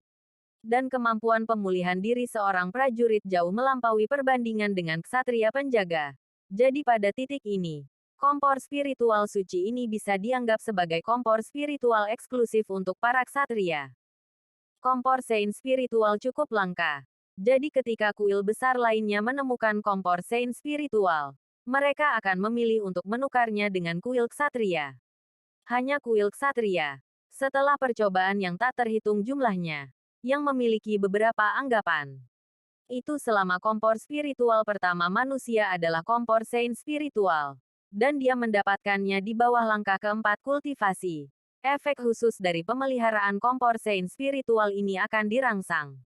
Dan kemampuan pemulihan diri seorang prajurit jauh melampaui perbandingan dengan ksatria penjaga. Jadi pada titik ini, Kompor spiritual suci ini bisa dianggap sebagai kompor spiritual eksklusif untuk para ksatria. Kompor Sein spiritual cukup langka. Jadi ketika kuil besar lainnya menemukan kompor Sein spiritual, mereka akan memilih untuk menukarnya dengan kuil ksatria. Hanya kuil ksatria, setelah percobaan yang tak terhitung jumlahnya, yang memiliki beberapa anggapan. Itu selama kompor spiritual pertama manusia adalah kompor Sein spiritual. Dan dia mendapatkannya di bawah langkah keempat kultivasi. Efek khusus dari pemeliharaan kompor Sein spiritual ini akan dirangsang.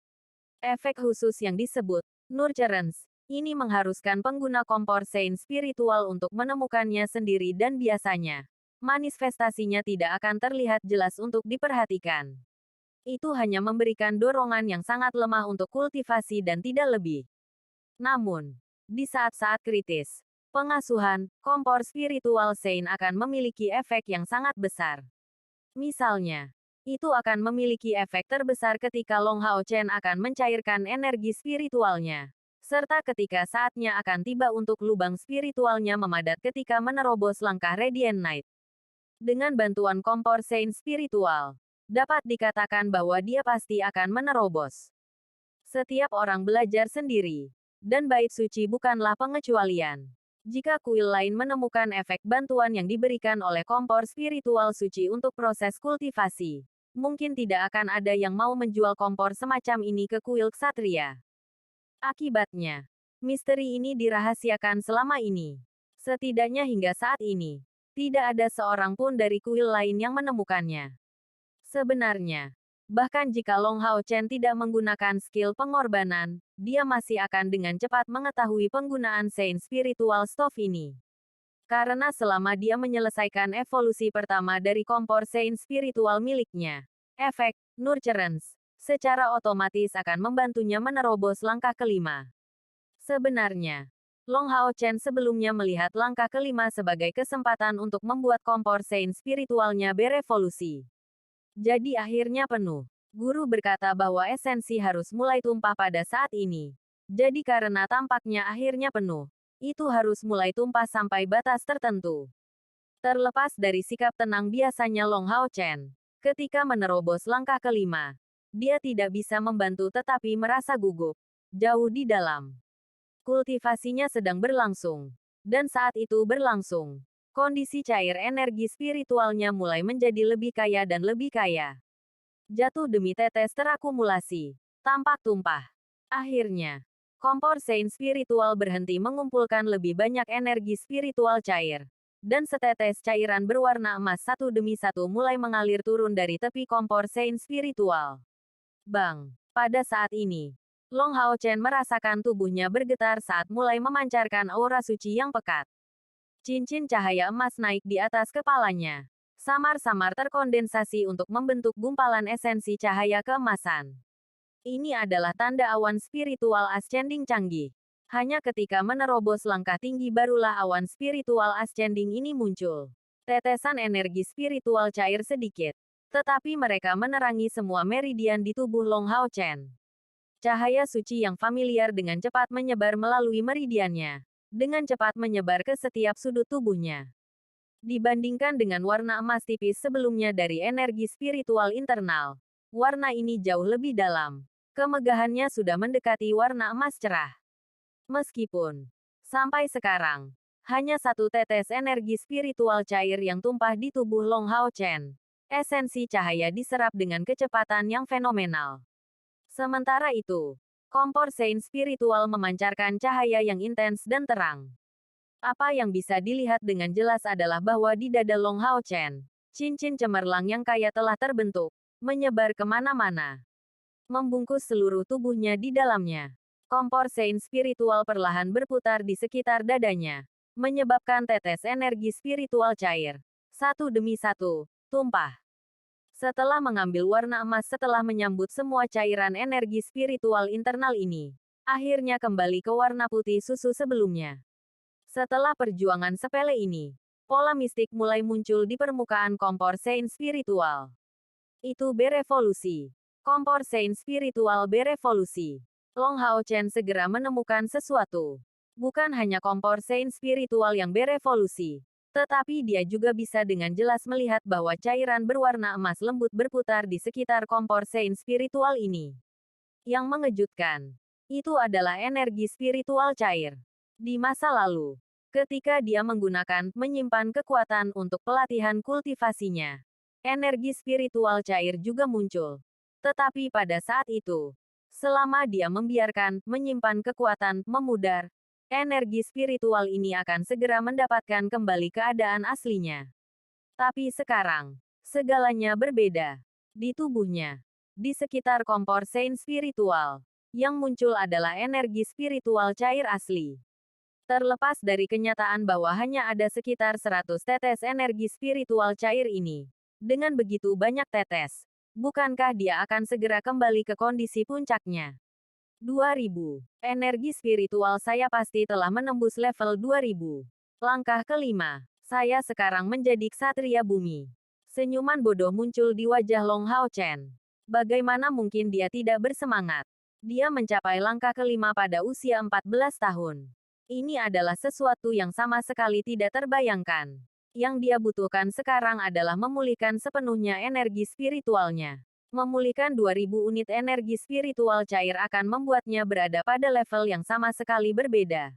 Efek khusus yang disebut nurturance ini mengharuskan pengguna kompor Sein spiritual untuk menemukannya sendiri dan biasanya manifestasinya tidak akan terlihat jelas untuk diperhatikan. Itu hanya memberikan dorongan yang sangat lemah untuk kultivasi dan tidak lebih. Namun, di saat-saat kritis, pengasuhan kompor spiritual Sein akan memiliki efek yang sangat besar. Misalnya, itu akan memiliki efek terbesar ketika Long Hao Chen akan mencairkan energi spiritualnya, serta ketika saatnya akan tiba untuk lubang spiritualnya memadat ketika menerobos langkah Radiant Knight. Dengan bantuan kompor Sein spiritual, dapat dikatakan bahwa dia pasti akan menerobos. Setiap orang belajar sendiri, dan bait suci bukanlah pengecualian. Jika kuil lain menemukan efek bantuan yang diberikan oleh kompor spiritual suci untuk proses kultivasi, mungkin tidak akan ada yang mau menjual kompor semacam ini ke kuil ksatria. Akibatnya, misteri ini dirahasiakan selama ini. Setidaknya hingga saat ini, tidak ada seorang pun dari kuil lain yang menemukannya. Sebenarnya, bahkan jika Long Hao Chen tidak menggunakan skill pengorbanan, dia masih akan dengan cepat mengetahui penggunaan Sein Spiritual Stove ini. Karena selama dia menyelesaikan evolusi pertama dari kompor Sein Spiritual miliknya, efek nurturance secara otomatis akan membantunya menerobos langkah kelima. Sebenarnya, Long Hao Chen sebelumnya melihat langkah kelima sebagai kesempatan untuk membuat kompor Sein Spiritualnya berevolusi. Jadi akhirnya penuh. Guru berkata bahwa esensi harus mulai tumpah pada saat ini. Jadi karena tampaknya akhirnya penuh, itu harus mulai tumpah sampai batas tertentu. Terlepas dari sikap tenang biasanya Long Hao Chen, ketika menerobos langkah kelima, dia tidak bisa membantu tetapi merasa gugup. Jauh di dalam. Kultivasinya sedang berlangsung. Dan saat itu berlangsung, kondisi cair energi spiritualnya mulai menjadi lebih kaya dan lebih kaya. Jatuh demi tetes terakumulasi. Tampak tumpah. Akhirnya, kompor Sein spiritual berhenti mengumpulkan lebih banyak energi spiritual cair. Dan setetes cairan berwarna emas satu demi satu mulai mengalir turun dari tepi kompor Sein spiritual. Bang! Pada saat ini, Long Hao Chen merasakan tubuhnya bergetar saat mulai memancarkan aura suci yang pekat. Cincin cahaya emas naik di atas kepalanya. Samar-samar terkondensasi untuk membentuk gumpalan esensi cahaya keemasan. Ini adalah tanda awan spiritual ascending canggih. Hanya ketika menerobos langkah tinggi barulah awan spiritual ascending ini muncul. Tetesan energi spiritual cair sedikit. Tetapi mereka menerangi semua meridian di tubuh Long Hao Chen. Cahaya suci yang familiar dengan cepat menyebar melalui meridiannya. Dengan cepat menyebar ke setiap sudut tubuhnya. Dibandingkan dengan warna emas tipis sebelumnya dari energi spiritual internal, warna ini jauh lebih dalam. Kemegahannya sudah mendekati warna emas cerah. Meskipun, sampai sekarang, hanya satu tetes energi spiritual cair yang tumpah di tubuh Long Hao Chen. Esensi cahaya diserap dengan kecepatan yang fenomenal. Sementara itu, kompor Sein spiritual memancarkan cahaya yang intens dan terang. Apa yang bisa dilihat dengan jelas adalah bahwa di dada Long Hao Chen, cincin cemerlang yang kaya telah terbentuk, menyebar kemana-mana. Membungkus seluruh tubuhnya di dalamnya. Kompor Sein spiritual perlahan berputar di sekitar dadanya, menyebabkan tetes energi spiritual cair. Satu demi satu, tumpah. Setelah mengambil warna emas setelah menyambut semua cairan energi spiritual internal ini, akhirnya kembali ke warna putih susu sebelumnya. Setelah perjuangan sepele ini, pola mistik mulai muncul di permukaan kompor Sein spiritual. Itu berevolusi. Kompor Sein spiritual berevolusi. Long Hao Chen segera menemukan sesuatu. Bukan hanya kompor Sein spiritual yang berevolusi, Tetapi dia juga bisa dengan jelas melihat bahwa cairan berwarna emas lembut berputar di sekitar kompor sein spiritual ini. Yang mengejutkan, itu adalah energi spiritual cair. Di masa lalu, ketika dia menggunakan menyimpan kekuatan untuk pelatihan kultivasinya, energi spiritual cair juga muncul. Tetapi pada saat itu, selama dia membiarkan menyimpan kekuatan memudar, energi spiritual ini akan segera mendapatkan kembali keadaan aslinya. Tapi sekarang, segalanya berbeda. Di tubuhnya, di sekitar kompor sein spiritual, yang muncul adalah energi spiritual cair asli. Terlepas dari kenyataan bahwa hanya ada sekitar 100 tetes energi spiritual cair ini, dengan begitu banyak tetes, bukankah dia akan segera kembali ke kondisi puncaknya? 2000. Energi spiritual saya pasti telah menembus level 2000. Langkah kelima. Saya sekarang menjadi ksatria bumi. Senyuman bodoh muncul di wajah Long Hao Chen. Bagaimana mungkin dia tidak bersemangat? Dia mencapai langkah kelima pada usia 14 tahun. Ini adalah sesuatu yang sama sekali tidak terbayangkan. Yang dia butuhkan sekarang adalah memulihkan sepenuhnya energi spiritualnya. Memulihkan 2000 unit energi spiritual cair akan membuatnya berada pada level yang sama sekali berbeda.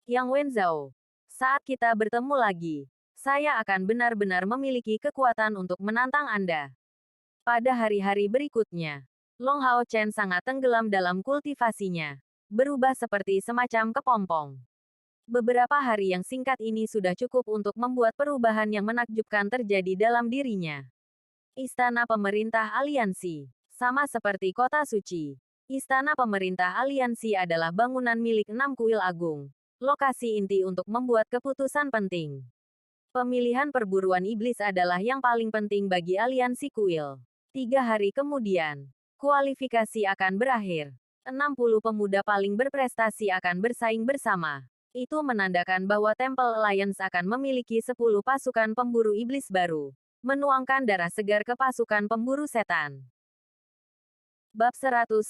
Yang Wenzhou, saat kita bertemu lagi, saya akan benar-benar memiliki kekuatan untuk menantang Anda. Pada hari-hari berikutnya, Long Hao Chen sangat tenggelam dalam kultivasinya, berubah seperti semacam kepompong. Beberapa hari yang singkat ini sudah cukup untuk membuat perubahan yang menakjubkan terjadi dalam dirinya. Istana Pemerintah Aliansi. Sama seperti Kota Suci, Istana Pemerintah Aliansi adalah bangunan milik 6 kuil agung, lokasi inti untuk membuat keputusan penting. Pemilihan perburuan iblis adalah yang paling penting bagi aliansi kuil. 3 hari kemudian, kualifikasi akan berakhir. 60 pemuda paling berprestasi akan bersaing bersama. Itu menandakan bahwa Temple Alliance akan memiliki 10 pasukan pemburu iblis baru, menuangkan darah segar ke pasukan pemburu setan. Bab 109.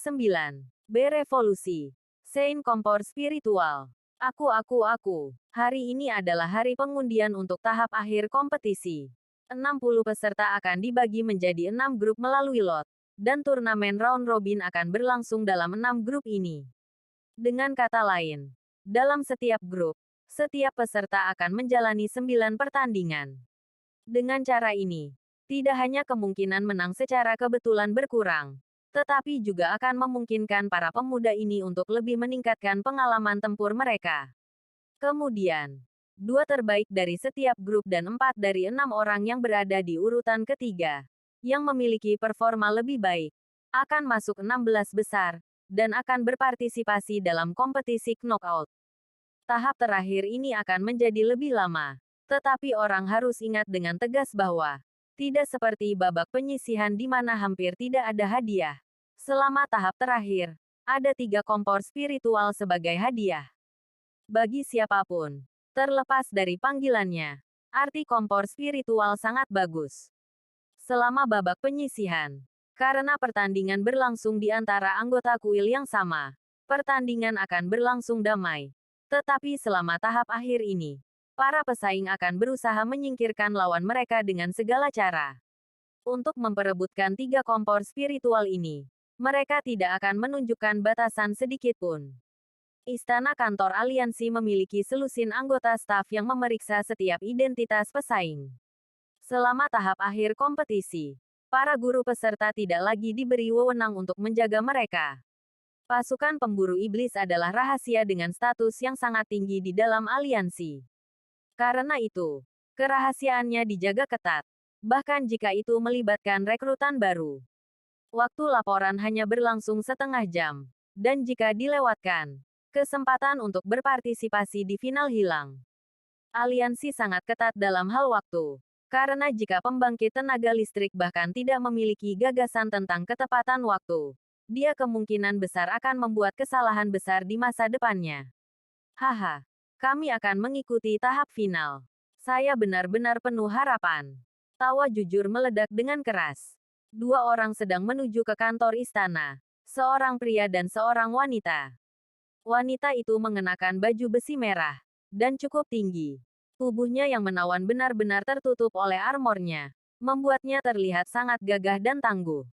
Berevolusi. Sein Kompor Spiritual. Aku. Hari ini adalah hari pengundian untuk tahap akhir kompetisi. 60 peserta akan dibagi menjadi 6 grup melalui lot, dan turnamen round robin akan berlangsung dalam 6 grup ini. Dengan kata lain, dalam setiap grup, setiap peserta akan menjalani 9 pertandingan. Dengan cara ini, tidak hanya kemungkinan menang secara kebetulan berkurang, tetapi juga akan memungkinkan para pemuda ini untuk lebih meningkatkan pengalaman tempur mereka. Kemudian, 2 terbaik dari setiap grup dan 4 dari 6 orang yang berada di urutan ketiga, yang memiliki performa lebih baik, akan masuk 16 besar, dan akan berpartisipasi dalam kompetisi knockout. Tahap terakhir ini akan menjadi lebih lama, tetapi orang harus ingat dengan tegas bahwa tidak seperti babak penyisihan di mana hampir tidak ada hadiah. Selama tahap terakhir, ada 3 kompor spiritual sebagai hadiah. Bagi siapapun, terlepas dari panggilannya, arti kompor spiritual sangat bagus. Selama babak penyisihan, karena pertandingan berlangsung di antara anggota kuil yang sama, pertandingan akan berlangsung damai. Tetapi selama tahap akhir ini, para pesaing akan berusaha menyingkirkan lawan mereka dengan segala cara. Untuk memperebutkan 3 kompor spiritual ini, mereka tidak akan menunjukkan batasan sedikit pun. Istana kantor aliansi memiliki selusin anggota staf yang memeriksa setiap identitas pesaing. Selama tahap akhir kompetisi, para guru peserta tidak lagi diberi wewenang untuk menjaga mereka. Pasukan pemburu iblis adalah rahasia dengan status yang sangat tinggi di dalam aliansi. Karena itu, kerahasiaannya dijaga ketat, bahkan jika itu melibatkan rekrutan baru. Waktu laporan hanya berlangsung setengah jam, dan jika dilewatkan, kesempatan untuk berpartisipasi di final hilang. Aliansi sangat ketat dalam hal waktu, karena jika pembangkit tenaga listrik bahkan tidak memiliki gagasan tentang ketepatan waktu, dia kemungkinan besar akan membuat kesalahan besar di masa depannya. Haha, kami akan mengikuti tahap final. Saya benar-benar penuh harapan. Tawa jujur meledak dengan keras. 2 orang sedang menuju ke kantor istana, seorang pria dan seorang wanita. Wanita itu mengenakan baju besi merah, dan cukup tinggi. Tubuhnya yang menawan benar-benar tertutup oleh armornya, membuatnya terlihat sangat gagah dan tangguh.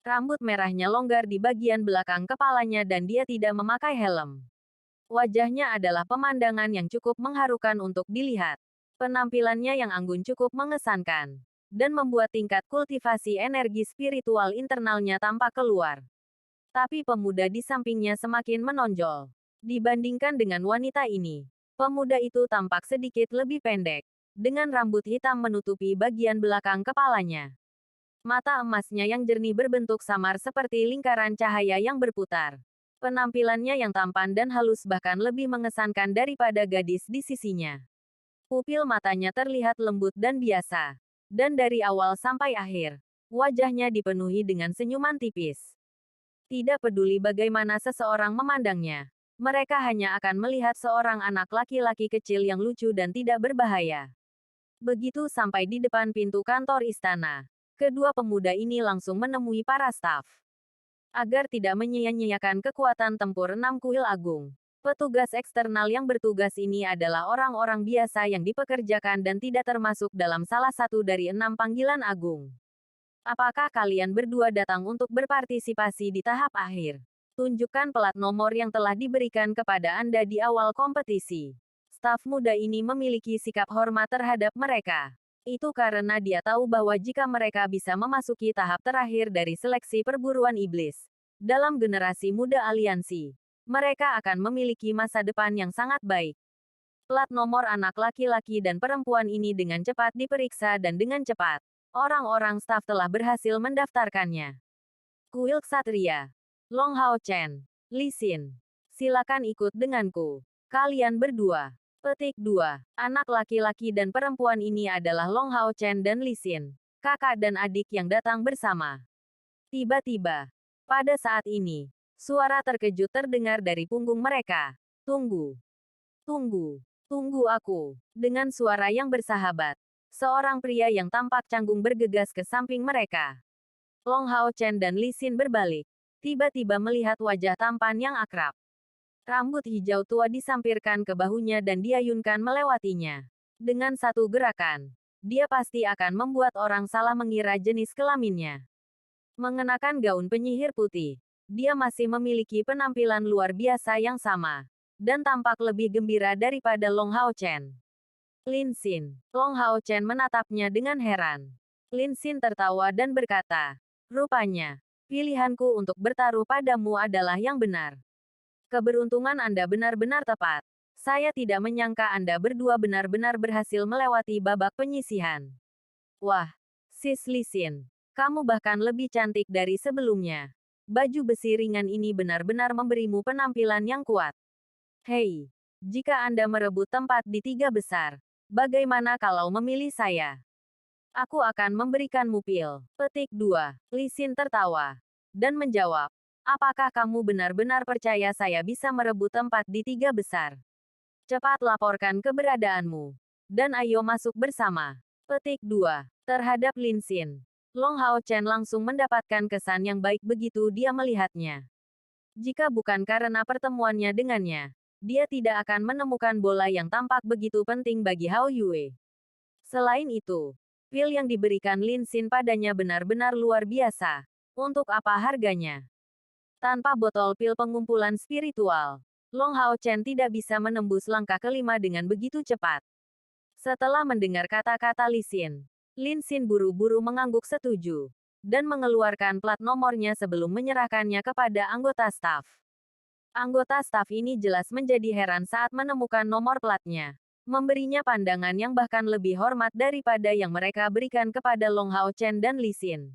Rambut merahnya longgar di bagian belakang kepalanya dan dia tidak memakai helm. Wajahnya adalah pemandangan yang cukup mengharukan untuk dilihat. Penampilannya yang anggun cukup mengesankan, dan membuat tingkat kultivasi energi spiritual internalnya tampak keluar. Tapi pemuda di sampingnya semakin menonjol. Dibandingkan dengan wanita ini, pemuda itu tampak sedikit lebih pendek, dengan rambut hitam menutupi bagian belakang kepalanya. Mata emasnya yang jernih berbentuk samar seperti lingkaran cahaya yang berputar. Penampilannya yang tampan dan halus bahkan lebih mengesankan daripada gadis di sisinya. Pupil matanya terlihat lembut dan biasa. Dan dari awal sampai akhir, wajahnya dipenuhi dengan senyuman tipis. Tidak peduli bagaimana seseorang memandangnya, mereka hanya akan melihat seorang anak laki-laki kecil yang lucu dan tidak berbahaya. Begitu sampai di depan pintu kantor istana, kedua pemuda ini langsung menemui para staf. Agar tidak menyia-nyiakan kekuatan tempur 6 kuil agung. Petugas eksternal yang bertugas ini adalah orang-orang biasa yang dipekerjakan dan tidak termasuk dalam salah satu dari 6 panggilan agung. Apakah kalian berdua datang untuk berpartisipasi di tahap akhir? Tunjukkan plat nomor yang telah diberikan kepada Anda di awal kompetisi. Staf muda ini memiliki sikap hormat terhadap mereka. Itu karena dia tahu bahwa jika mereka bisa memasuki tahap terakhir dari seleksi perburuan iblis dalam generasi muda aliansi, mereka akan memiliki masa depan yang sangat baik. Plat nomor anak laki-laki dan perempuan ini dengan cepat diperiksa dan dengan cepat, orang-orang staf telah berhasil mendaftarkannya. Kuil Ksatria, Long Hao Chen, Li Xin. Silakan ikut denganku. Kalian berdua. Petik 2. Anak laki-laki dan perempuan ini adalah Long Hao Chen dan Li Xin, kakak dan adik yang datang bersama. Tiba-tiba, pada saat ini, suara terkejut terdengar dari punggung mereka. Tunggu. Tunggu. Tunggu aku. Dengan suara yang bersahabat, seorang pria yang tampak canggung bergegas ke samping mereka. Long Hao Chen dan Li Xin berbalik, tiba-tiba melihat wajah tampan yang akrab. Rambut hijau tua disampirkan ke bahunya dan diayunkan melewatinya. Dengan satu gerakan, dia pasti akan membuat orang salah mengira jenis kelaminnya. Mengenakan gaun penyihir putih, dia masih memiliki penampilan luar biasa yang sama, dan tampak lebih gembira daripada Long Hao Chen. Lin Xin. Long Hao Chen menatapnya dengan heran. Lin Xin tertawa dan berkata, "Rupanya, pilihanku untuk bertaruh padamu adalah yang benar. Keberuntungan Anda benar-benar tepat. Saya tidak menyangka Anda berdua benar-benar berhasil melewati babak penyisihan. Wah, Sis Li Xin, kamu bahkan lebih cantik dari sebelumnya. Baju besi ringan ini benar-benar memberimu penampilan yang kuat. Hei, jika Anda merebut tempat di 3 besar, bagaimana kalau memilih saya? Aku akan memberikanmu pil." Petik 2. Li Xin tertawa dan menjawab, "Apakah kamu benar-benar percaya saya bisa merebut tempat di 3 besar? Cepat laporkan keberadaanmu. Dan ayo masuk bersama." Petik 2. Terhadap Lin Xin, Long Hao Chen langsung mendapatkan kesan yang baik begitu dia melihatnya. Jika bukan karena pertemuannya dengannya, dia tidak akan menemukan bola yang tampak begitu penting bagi Hao Yue. Selain itu, pil yang diberikan Lin Xin padanya benar-benar luar biasa. Untuk apa harganya? Tanpa botol pil pengumpulan spiritual, Long Hao Chen tidak bisa menembus langkah kelima dengan begitu cepat. Setelah mendengar kata-kata Li Xin, Lin Xin buru-buru mengangguk setuju, dan mengeluarkan plat nomornya sebelum menyerahkannya kepada anggota staf. Anggota staf ini jelas menjadi heran saat menemukan nomor platnya, memberinya pandangan yang bahkan lebih hormat daripada yang mereka berikan kepada Long Hao Chen dan Li Xin.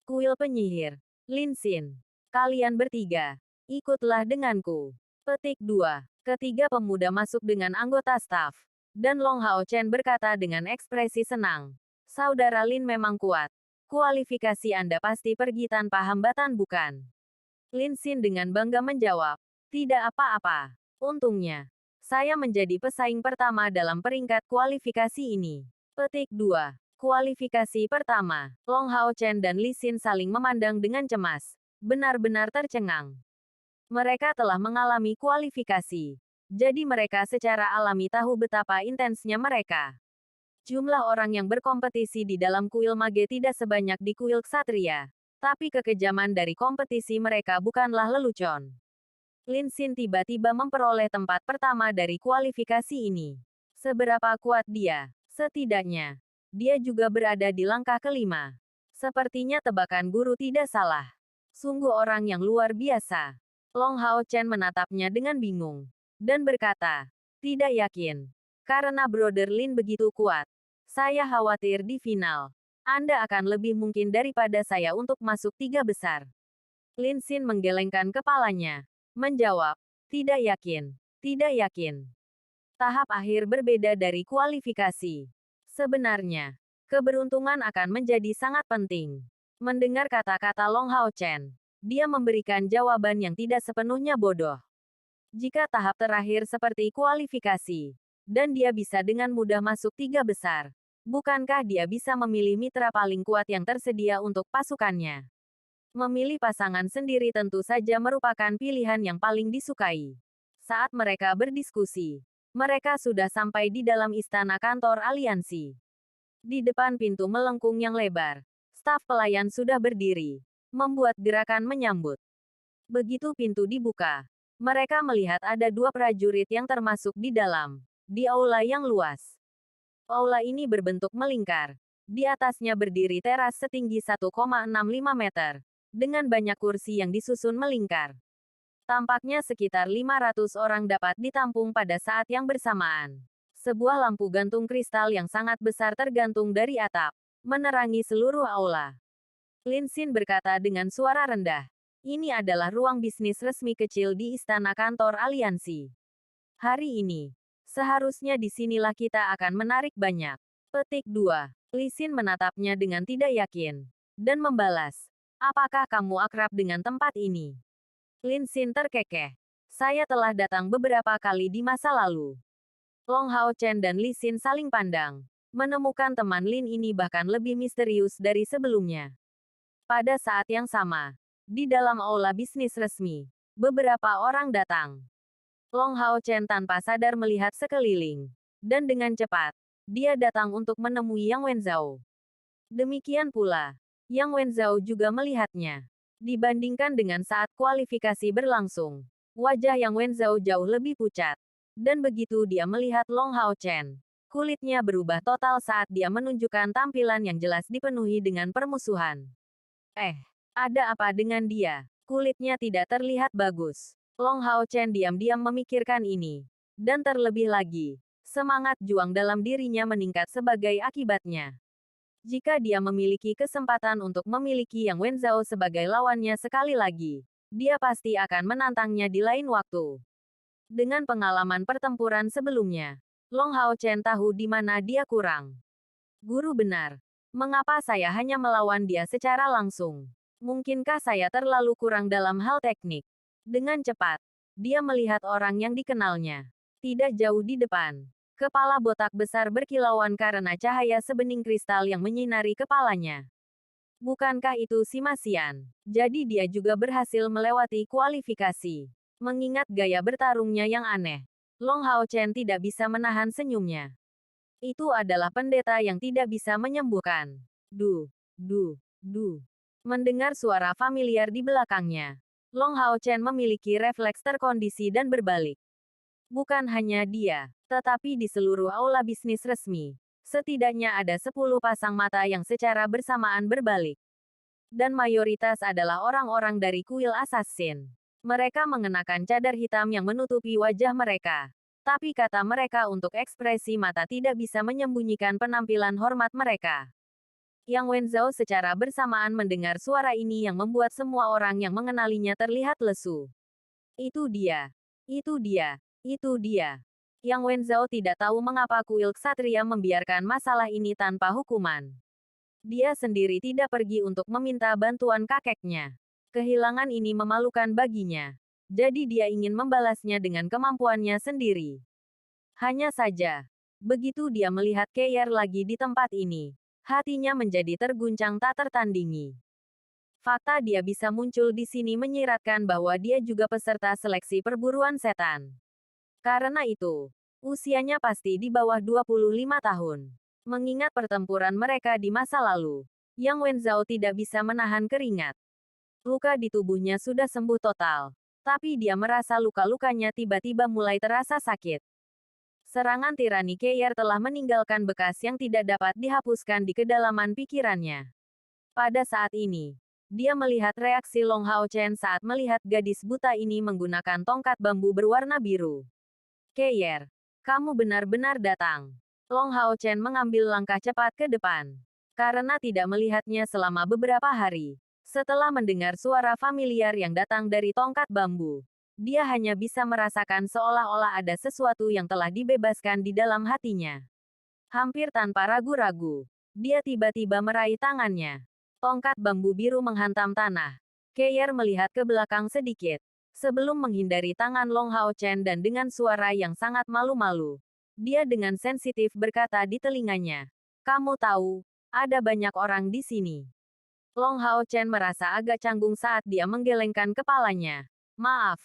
Kuil penyihir, Lin Xin. Kalian bertiga, ikutlah denganku. Petik 2. Ketiga pemuda masuk dengan anggota staf. Dan Long Hao Chen berkata dengan ekspresi senang, "Saudara Lin memang kuat. Kualifikasi Anda pasti pergi tanpa hambatan bukan?" Lin Xin dengan bangga menjawab, "Tidak apa-apa. Untungnya, saya menjadi pesaing pertama dalam peringkat kualifikasi ini." Petik 2. Kualifikasi pertama. Long Hao Chen dan Li Xin saling memandang dengan cemas. Benar-benar tercengang. Mereka telah mengalami kualifikasi Jadi mereka secara alami tahu betapa intensnya mereka. Jumlah orang yang berkompetisi di dalam kuil mage tidak sebanyak di kuil ksatria. Tapi kekejaman dari kompetisi mereka bukanlah lelucon. Lin Xin tiba-tiba memperoleh tempat pertama dari kualifikasi ini. Seberapa kuat dia? Setidaknya, dia juga berada di langkah kelima. Sepertinya tebakan guru tidak salah. Sungguh orang yang luar biasa. Long Hao Chen menatapnya dengan bingung. Dan berkata, tidak yakin. Karena Brother Lin begitu kuat. Saya khawatir di final. Anda akan lebih mungkin daripada saya untuk masuk 3 besar. Lin Xin menggelengkan kepalanya. Menjawab, tidak yakin. Tidak yakin. Tahap akhir berbeda dari kualifikasi. Sebenarnya, keberuntungan akan menjadi sangat penting. Mendengar kata-kata Long Hao Chen, dia memberikan jawaban yang tidak sepenuhnya bodoh. Jika tahap terakhir seperti kualifikasi, dan dia bisa dengan mudah masuk 3 besar, bukankah dia bisa memilih mitra paling kuat yang tersedia untuk pasukannya? Memilih pasangan sendiri tentu saja merupakan pilihan yang paling disukai. Saat mereka berdiskusi, mereka sudah sampai di dalam istana kantor aliansi. Di depan pintu melengkung yang lebar, staf pelayan sudah berdiri, membuat gerakan menyambut. Begitu pintu dibuka, mereka melihat ada 2 prajurit yang termasuk di dalam, di aula yang luas. Aula ini berbentuk melingkar. Di atasnya berdiri teras setinggi 1,65 meter, dengan banyak kursi yang disusun melingkar. Tampaknya sekitar 500 orang dapat ditampung pada saat yang bersamaan. Sebuah lampu gantung kristal yang sangat besar tergantung dari atap, menerangi seluruh aula. Lin Xin berkata dengan suara rendah, ini adalah ruang bisnis resmi kecil di istana kantor aliansi. Hari ini, seharusnya disinilah kita akan menarik banyak. Petik 2. Lin Xin menatapnya dengan tidak yakin, dan membalas, apakah kamu akrab dengan tempat ini? Lin Xin terkekeh. Saya telah datang beberapa kali di masa lalu. Long Hao Chen dan Lin Xin saling pandang. Menemukan teman Lin ini bahkan lebih misterius dari sebelumnya. Pada saat yang sama, di dalam aula bisnis resmi, beberapa orang datang. Long Hao Chen tanpa sadar melihat sekeliling. Dan dengan cepat, dia datang untuk menemui Yang Wenzhou. Demikian pula, Yang Wenzhou juga melihatnya. Dibandingkan dengan saat kualifikasi berlangsung, wajah Yang Wenzhou jauh lebih pucat. Dan begitu dia melihat Long Hao Chen, kulitnya berubah total saat dia menunjukkan tampilan yang jelas dipenuhi dengan permusuhan. Ada apa dengan dia? Kulitnya tidak terlihat bagus. Long Hao Chen diam-diam memikirkan ini. Dan terlebih lagi, semangat juang dalam dirinya meningkat sebagai akibatnya. Jika dia memiliki kesempatan untuk memiliki Yang Wenzhou sebagai lawannya sekali lagi, dia pasti akan menantangnya di lain waktu. Dengan pengalaman pertempuran sebelumnya, Long Hao Chen tahu di mana dia kurang. Guru benar. Mengapa saya hanya melawan dia secara langsung? Mungkinkah saya terlalu kurang dalam hal teknik? Dengan cepat, dia melihat orang yang dikenalnya. Tidak jauh di depan. Kepala botak besar berkilauan karena cahaya sebening kristal yang menyinari kepalanya. Bukankah itu si Masian? Jadi dia juga berhasil melewati kualifikasi. Mengingat gaya bertarungnya yang aneh, Long Hao Chen tidak bisa menahan senyumnya. Itu adalah pendeta yang tidak bisa menyembuhkan. Du, du, du. Mendengar suara familiar di belakangnya, Long Hao Chen memiliki refleks terkondisi dan berbalik. Bukan hanya dia, tetapi di seluruh aula bisnis resmi, setidaknya ada 10 pasang mata yang secara bersamaan berbalik. Dan mayoritas adalah orang-orang dari kuil assassin. Mereka mengenakan cadar hitam yang menutupi wajah mereka. Tapi kata mereka untuk ekspresi mata tidak bisa menyembunyikan penampilan hormat mereka. Yang Wenzhou secara bersamaan mendengar suara ini yang membuat semua orang yang mengenalinya terlihat lesu. Itu dia. Itu dia. Itu dia. Yang Wenzhou tidak tahu mengapa kuil ksatria membiarkan masalah ini tanpa hukuman. Dia sendiri tidak pergi untuk meminta bantuan kakeknya. Kehilangan ini memalukan baginya. Jadi dia ingin membalasnya dengan kemampuannya sendiri. Hanya saja, begitu dia melihat Keir lagi di tempat ini, hatinya menjadi terguncang tak tertandingi. Fakta dia bisa muncul di sini menyiratkan bahwa dia juga peserta seleksi perburuan setan. Karena itu, usianya pasti di bawah 25 tahun. Mengingat pertempuran mereka di masa lalu, Yang Wenzhao tidak bisa menahan keringat. Luka di tubuhnya sudah sembuh total. Tapi dia merasa luka-lukanya tiba-tiba mulai terasa sakit. Serangan tirani Keir telah meninggalkan bekas yang tidak dapat dihapuskan di kedalaman pikirannya. Pada saat ini, dia melihat reaksi Long Hao Chen saat melihat gadis buta ini menggunakan tongkat bambu berwarna biru. Keir, kamu benar-benar datang. Long Hao Chen mengambil langkah cepat ke depan. Karena tidak melihatnya selama beberapa hari. Setelah mendengar suara familiar yang datang dari tongkat bambu, dia hanya bisa merasakan seolah-olah ada sesuatu yang telah dibebaskan di dalam hatinya. Hampir tanpa ragu-ragu, dia tiba-tiba meraih tangannya. Tongkat bambu biru menghantam tanah. Keir melihat ke belakang sedikit, sebelum menghindari tangan Long Hao Chen dan dengan suara yang sangat malu-malu. Dia dengan sensitif berkata di telinganya, "Kamu tahu, ada banyak orang di sini." Long Hao Chen merasa agak canggung saat dia menggelengkan kepalanya. "Maaf,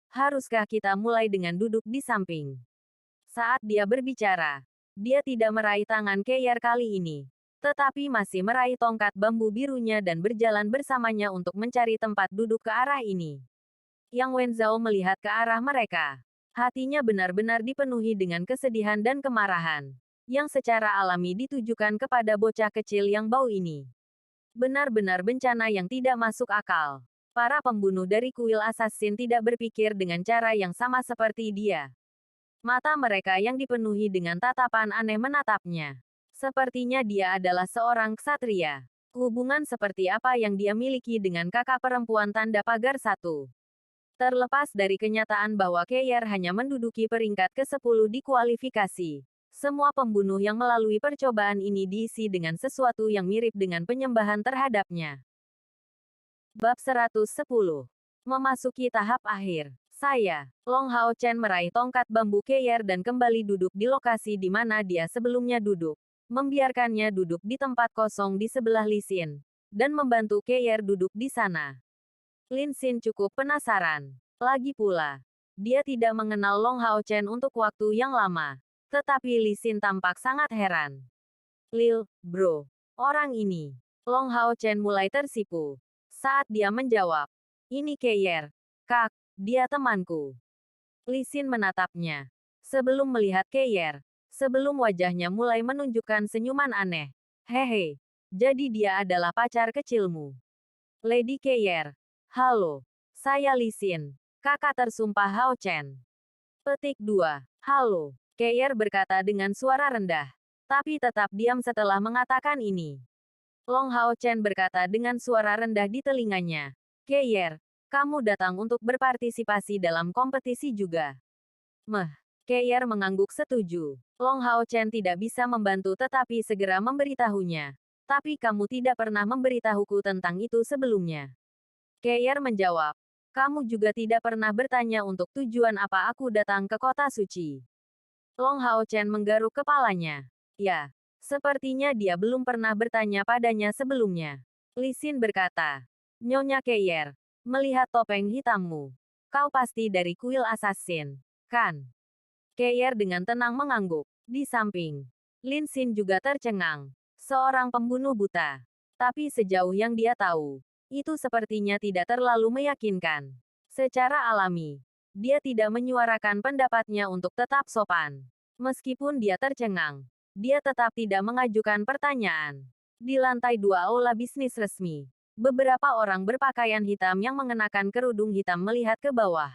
haruskah kita mulai dengan duduk di samping?" Saat dia berbicara, dia tidak meraih tangan Keir kali ini, tetapi masih meraih tongkat bambu birunya dan berjalan bersamanya untuk mencari tempat duduk ke arah ini. Yang Wenzhao melihat ke arah mereka. Hatinya benar-benar dipenuhi dengan kesedihan dan kemarahan, yang secara alami ditujukan kepada bocah kecil yang bau ini. Benar-benar bencana yang tidak masuk akal. Para pembunuh dari kuil assassin tidak berpikir dengan cara yang sama seperti dia. Mata mereka yang dipenuhi dengan tatapan aneh menatapnya. Sepertinya dia adalah seorang ksatria. Hubungan seperti apa yang dia miliki dengan kakak perempuan tanda pagar satu. Terlepas dari kenyataan bahwa Keir hanya menduduki peringkat ke-10 di kualifikasi, semua pembunuh yang melalui percobaan ini diisi dengan sesuatu yang mirip dengan penyembahan terhadapnya. Bab 110. Memasuki tahap akhir. Saya, Long Hao Chen meraih tongkat bambu Keir dan kembali duduk di lokasi di mana dia sebelumnya duduk. Membiarkannya duduk di tempat kosong di sebelah Li Xin. Dan membantu Keir duduk di sana. Lin Xin cukup penasaran. Lagi pula, dia tidak mengenal Long Hao Chen untuk waktu yang lama. Tetapi Li Xin tampak sangat heran. "Lil, bro, orang ini." Long Hao Chen mulai tersipu. Saat dia menjawab, "Ini Keir. Kak, dia temanku." Li Xin menatapnya. Sebelum melihat Keir, sebelum wajahnya mulai menunjukkan senyuman aneh. "Hehe, jadi dia adalah pacar kecilmu." "Lady Keir. Halo, saya Li Xin, kakak tersumpah Hao Chen." Petik 2. "Halo," Keir berkata dengan suara rendah. Tapi tetap diam setelah mengatakan ini. Long Hao Chen berkata dengan suara rendah di telinganya. "Keir, kamu datang untuk berpartisipasi dalam kompetisi juga." Keir mengangguk setuju. Long Hao Chen tidak bisa membantu tetapi segera memberitahunya. "Tapi kamu tidak pernah memberitahuku tentang itu sebelumnya." Keir menjawab, "Kamu juga tidak pernah bertanya untuk tujuan apa aku datang ke kota suci." Long Hao Chen menggaruk kepalanya. Ya, sepertinya dia belum pernah bertanya padanya sebelumnya. Li Xin berkata, "Nyonya Keir, melihat topeng hitammu, kau pasti dari kuil assassin, kan?" Keir dengan tenang mengangguk. Di samping, Lin Xin juga tercengang. Seorang pembunuh buta. Tapi sejauh yang dia tahu, itu sepertinya tidak terlalu meyakinkan. Secara alami, dia tidak menyuarakan pendapatnya untuk tetap sopan. Meskipun dia tercengang, dia tetap tidak mengajukan pertanyaan. Di lantai 2 aula bisnis resmi, beberapa orang berpakaian hitam yang mengenakan kerudung hitam melihat ke bawah.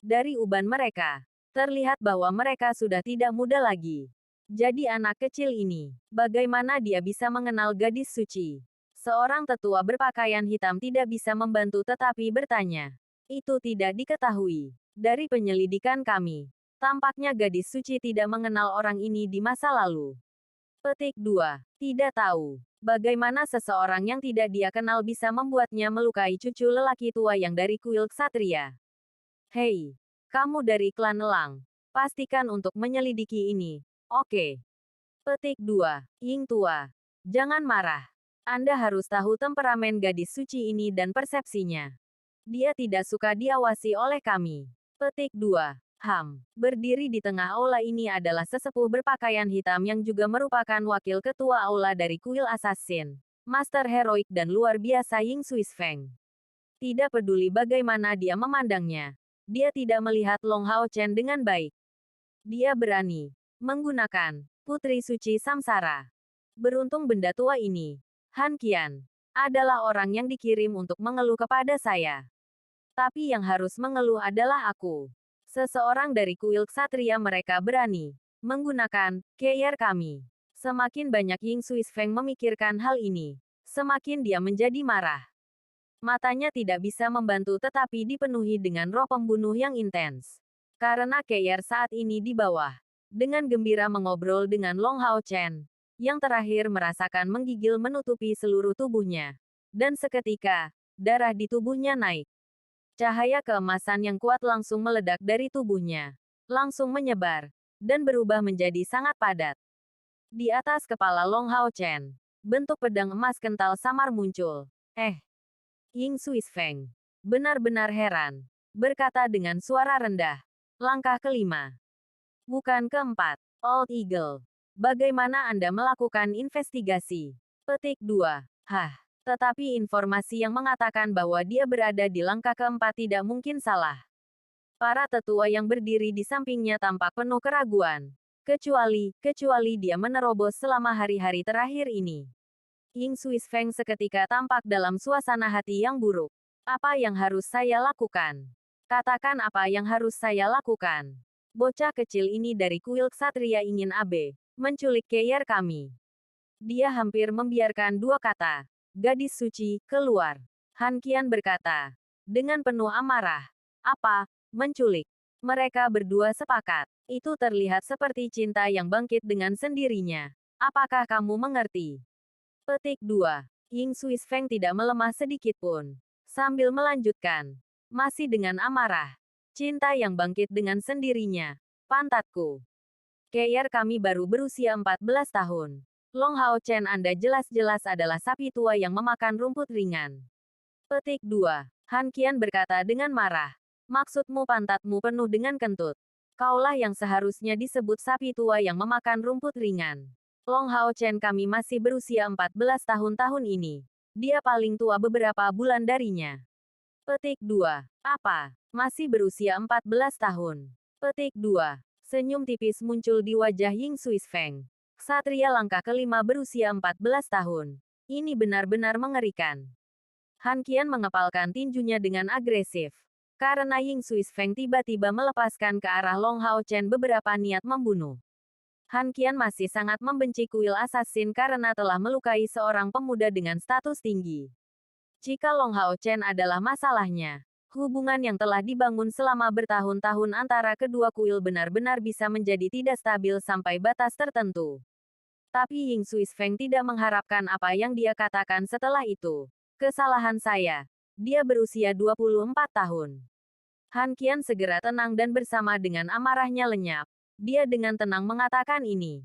Dari uban mereka, terlihat bahwa mereka sudah tidak muda lagi. Jadi anak kecil ini, bagaimana dia bisa mengenal gadis suci? Seorang tetua berpakaian hitam tidak bisa membantu tetapi bertanya. "Itu tidak diketahui. Dari penyelidikan kami, tampaknya gadis suci tidak mengenal orang ini di masa lalu." Petik 2. Tidak tahu. Bagaimana seseorang yang tidak dia kenal bisa membuatnya melukai cucu lelaki tua yang dari kuil ksatria? "Hei, kamu dari klan Elang. Pastikan untuk menyelidiki ini. Oke." Petik 2. Ying tua. Jangan marah. Anda harus tahu temperamen gadis suci ini dan persepsinya. Dia tidak suka diawasi oleh kami. Petik 2. Berdiri di tengah aula ini adalah sesepuh berpakaian hitam yang juga merupakan wakil ketua aula dari kuil assassin. Master heroik dan luar biasa Ying Swiss Feng. Tidak peduli bagaimana dia memandangnya. Dia tidak melihat Long Hao Chen dengan baik. Dia berani menggunakan Putri Suci Samsara. Beruntung benda tua ini, Han Qian, adalah orang yang dikirim untuk mengeluh kepada saya. Tapi yang harus mengeluh adalah aku. Seseorang dari kuil ksatria mereka berani menggunakan Keyer kami. Semakin banyak Ying Swiss Feng memikirkan hal ini, semakin dia menjadi marah. Matanya tidak bisa membantu tetapi dipenuhi dengan roh pembunuh yang intens. Karena Keyer saat ini di bawah. Dengan gembira mengobrol dengan Long Hao Chen. Yang terakhir merasakan menggigil menutupi seluruh tubuhnya. Dan seketika, darah di tubuhnya naik. Cahaya keemasan yang kuat langsung meledak dari tubuhnya. Langsung menyebar. Dan berubah menjadi sangat padat. Di atas kepala Long Hao Chen. Bentuk pedang emas kental samar muncul. Ying Swiss Feng. Benar-benar heran. Berkata dengan suara rendah. Langkah kelima. Bukan keempat. Old Eagle. Bagaimana Anda melakukan investigasi? Petik 2. Tetapi informasi yang mengatakan bahwa dia berada di langkah keempat tidak mungkin salah. Para tetua yang berdiri di sampingnya tampak penuh keraguan. Kecuali dia menerobos selama hari-hari terakhir ini. Ying Swiss Feng seketika tampak dalam suasana hati yang buruk. Apa yang harus saya lakukan? Katakan apa yang harus saya lakukan. Bocah kecil ini dari kuil ksatria ingin menculik Keyer kami. Dia hampir membiarkan dua kata. Gadis suci, keluar. Han Qian berkata. Dengan penuh amarah. Apa? Menculik. Mereka berdua sepakat. Itu terlihat seperti cinta yang bangkit dengan sendirinya. Apakah kamu mengerti? Petik 2. Ying Swiss Feng tidak melemah sedikit pun. Sambil melanjutkan. Masih dengan amarah. Cinta yang bangkit dengan sendirinya. Pantatku. Keyer kami baru berusia 14 tahun. Long Hao Chen Anda jelas-jelas adalah sapi tua yang memakan rumput ringan. Petik 2. Han Qian berkata dengan marah. Maksudmu pantatmu penuh dengan kentut. Kaulah yang seharusnya disebut sapi tua yang memakan rumput ringan. Long Hao Chen kami masih berusia 14 tahun ini. Dia paling tua beberapa bulan darinya. Petik 2. Apa? Masih berusia 14 tahun. Petik 2. Senyum tipis muncul di wajah Ying Swiss Feng. Ksatria langkah kelima berusia 14 tahun. Ini benar-benar mengerikan. Han Qian mengepalkan tinjunya dengan agresif. Karena Ying Swiss Feng tiba-tiba melepaskan ke arah Long Hao Chen beberapa niat membunuh. Han Qian masih sangat membenci kuil assassin karena telah melukai seorang pemuda dengan status tinggi. Jika Long Hao Chen adalah masalahnya, hubungan yang telah dibangun selama bertahun-tahun antara kedua kuil benar-benar bisa menjadi tidak stabil sampai batas tertentu. Tapi Ying Swiss Feng tidak mengharapkan apa yang dia katakan setelah itu. Kesalahan saya. Dia berusia 24 tahun. Han Qian segera tenang dan bersama dengan amarahnya lenyap. Dia dengan tenang mengatakan ini.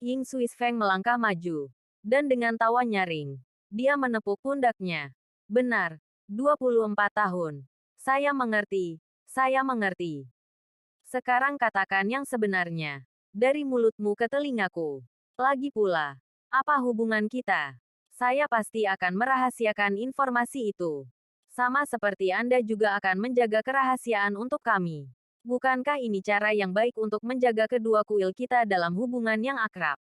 Ying Swiss Feng melangkah maju. Dan dengan tawa nyaring. Dia menepuk pundaknya. Benar. 24 tahun. Saya mengerti. Saya mengerti. Sekarang katakan yang sebenarnya. Dari mulutmu ke telingaku. Lagi pula, apa hubungan kita? Saya pasti akan merahasiakan informasi itu. Sama seperti Anda juga akan menjaga kerahasiaan untuk kami. Bukankah ini cara yang baik untuk menjaga kedua kuil kita dalam hubungan yang akrab?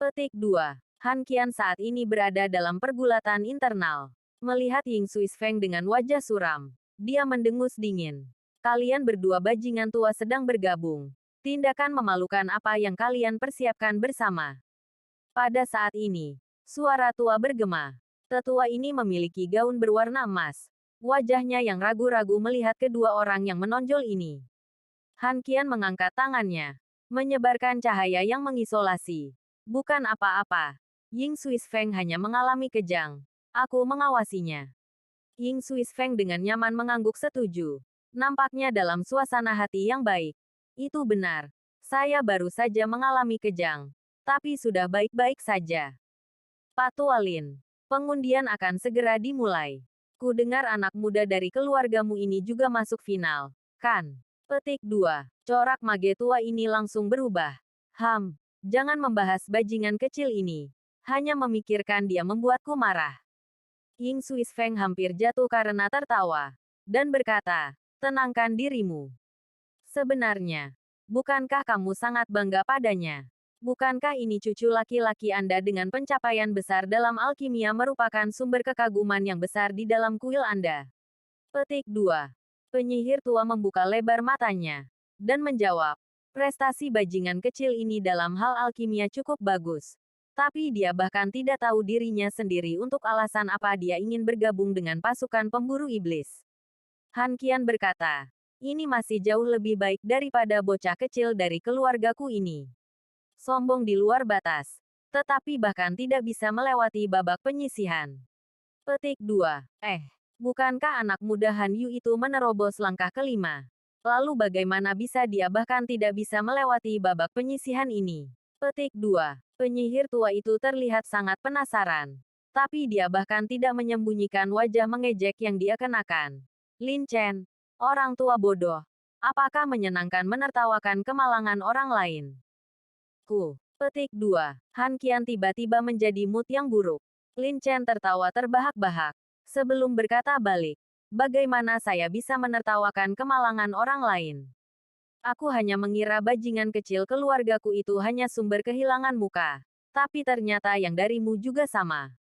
Petik 2. Han Qian saat ini berada dalam pergulatan internal. Melihat Ying Swiss Feng dengan wajah suram, dia mendengus dingin. Kalian berdua bajingan tua sedang bergabung. Tindakan memalukan apa yang kalian persiapkan bersama. Pada saat ini, suara tua bergema. Tetua ini memiliki gaun berwarna emas. Wajahnya yang ragu-ragu melihat kedua orang yang menonjol ini. Han Qian mengangkat tangannya, menyebarkan cahaya yang mengisolasi. Bukan apa-apa. Ying Swiss Feng hanya mengalami kejang. Aku mengawasinya. Ying Swiss Feng dengan nyaman mengangguk setuju. Nampaknya dalam suasana hati yang baik. Itu benar. Saya baru saja mengalami kejang. Tapi sudah baik-baik saja. Pak Tualin. Pengundian akan segera dimulai. Ku dengar anak muda dari keluargamu ini juga masuk final. Kan? Petik 2. Corak mage tua ini langsung berubah. Jangan membahas bajingan kecil ini. Hanya memikirkan dia membuatku marah. Ying Swiss Feng hampir jatuh karena tertawa. Dan berkata, tenangkan dirimu. Sebenarnya, bukankah kamu sangat bangga padanya? Bukankah ini cucu laki-laki Anda dengan pencapaian besar dalam alkimia merupakan sumber kekaguman yang besar di dalam kuil Anda? Petik 2. Penyihir tua membuka lebar matanya. Dan menjawab, prestasi bajingan kecil ini dalam hal alkimia cukup bagus. Tapi dia bahkan tidak tahu dirinya sendiri untuk alasan apa dia ingin bergabung dengan pasukan pemburu iblis. Han Qian berkata, ini masih jauh lebih baik daripada bocah kecil dari keluargaku ini. Sombong di luar batas. Tetapi bahkan tidak bisa melewati babak penyisihan. Petik 2. Bukankah anak muda Han Yu itu menerobos langkah kelima? Lalu bagaimana bisa dia bahkan tidak bisa melewati babak penyisihan ini? Petik 2. Penyihir tua itu terlihat sangat penasaran. Tapi dia bahkan tidak menyembunyikan wajah mengejek yang dia kenakan. Lin Chen, orang tua bodoh. Apakah menyenangkan menertawakan kemalangan orang lain? Petik 2. Han Qian tiba-tiba menjadi mood yang buruk. Lin Chen tertawa terbahak-bahak. Sebelum berkata balik, bagaimana saya bisa menertawakan kemalangan orang lain? Aku hanya mengira bajingan kecil keluargaku itu hanya sumber kehilangan muka. Tapi ternyata yang darimu juga sama.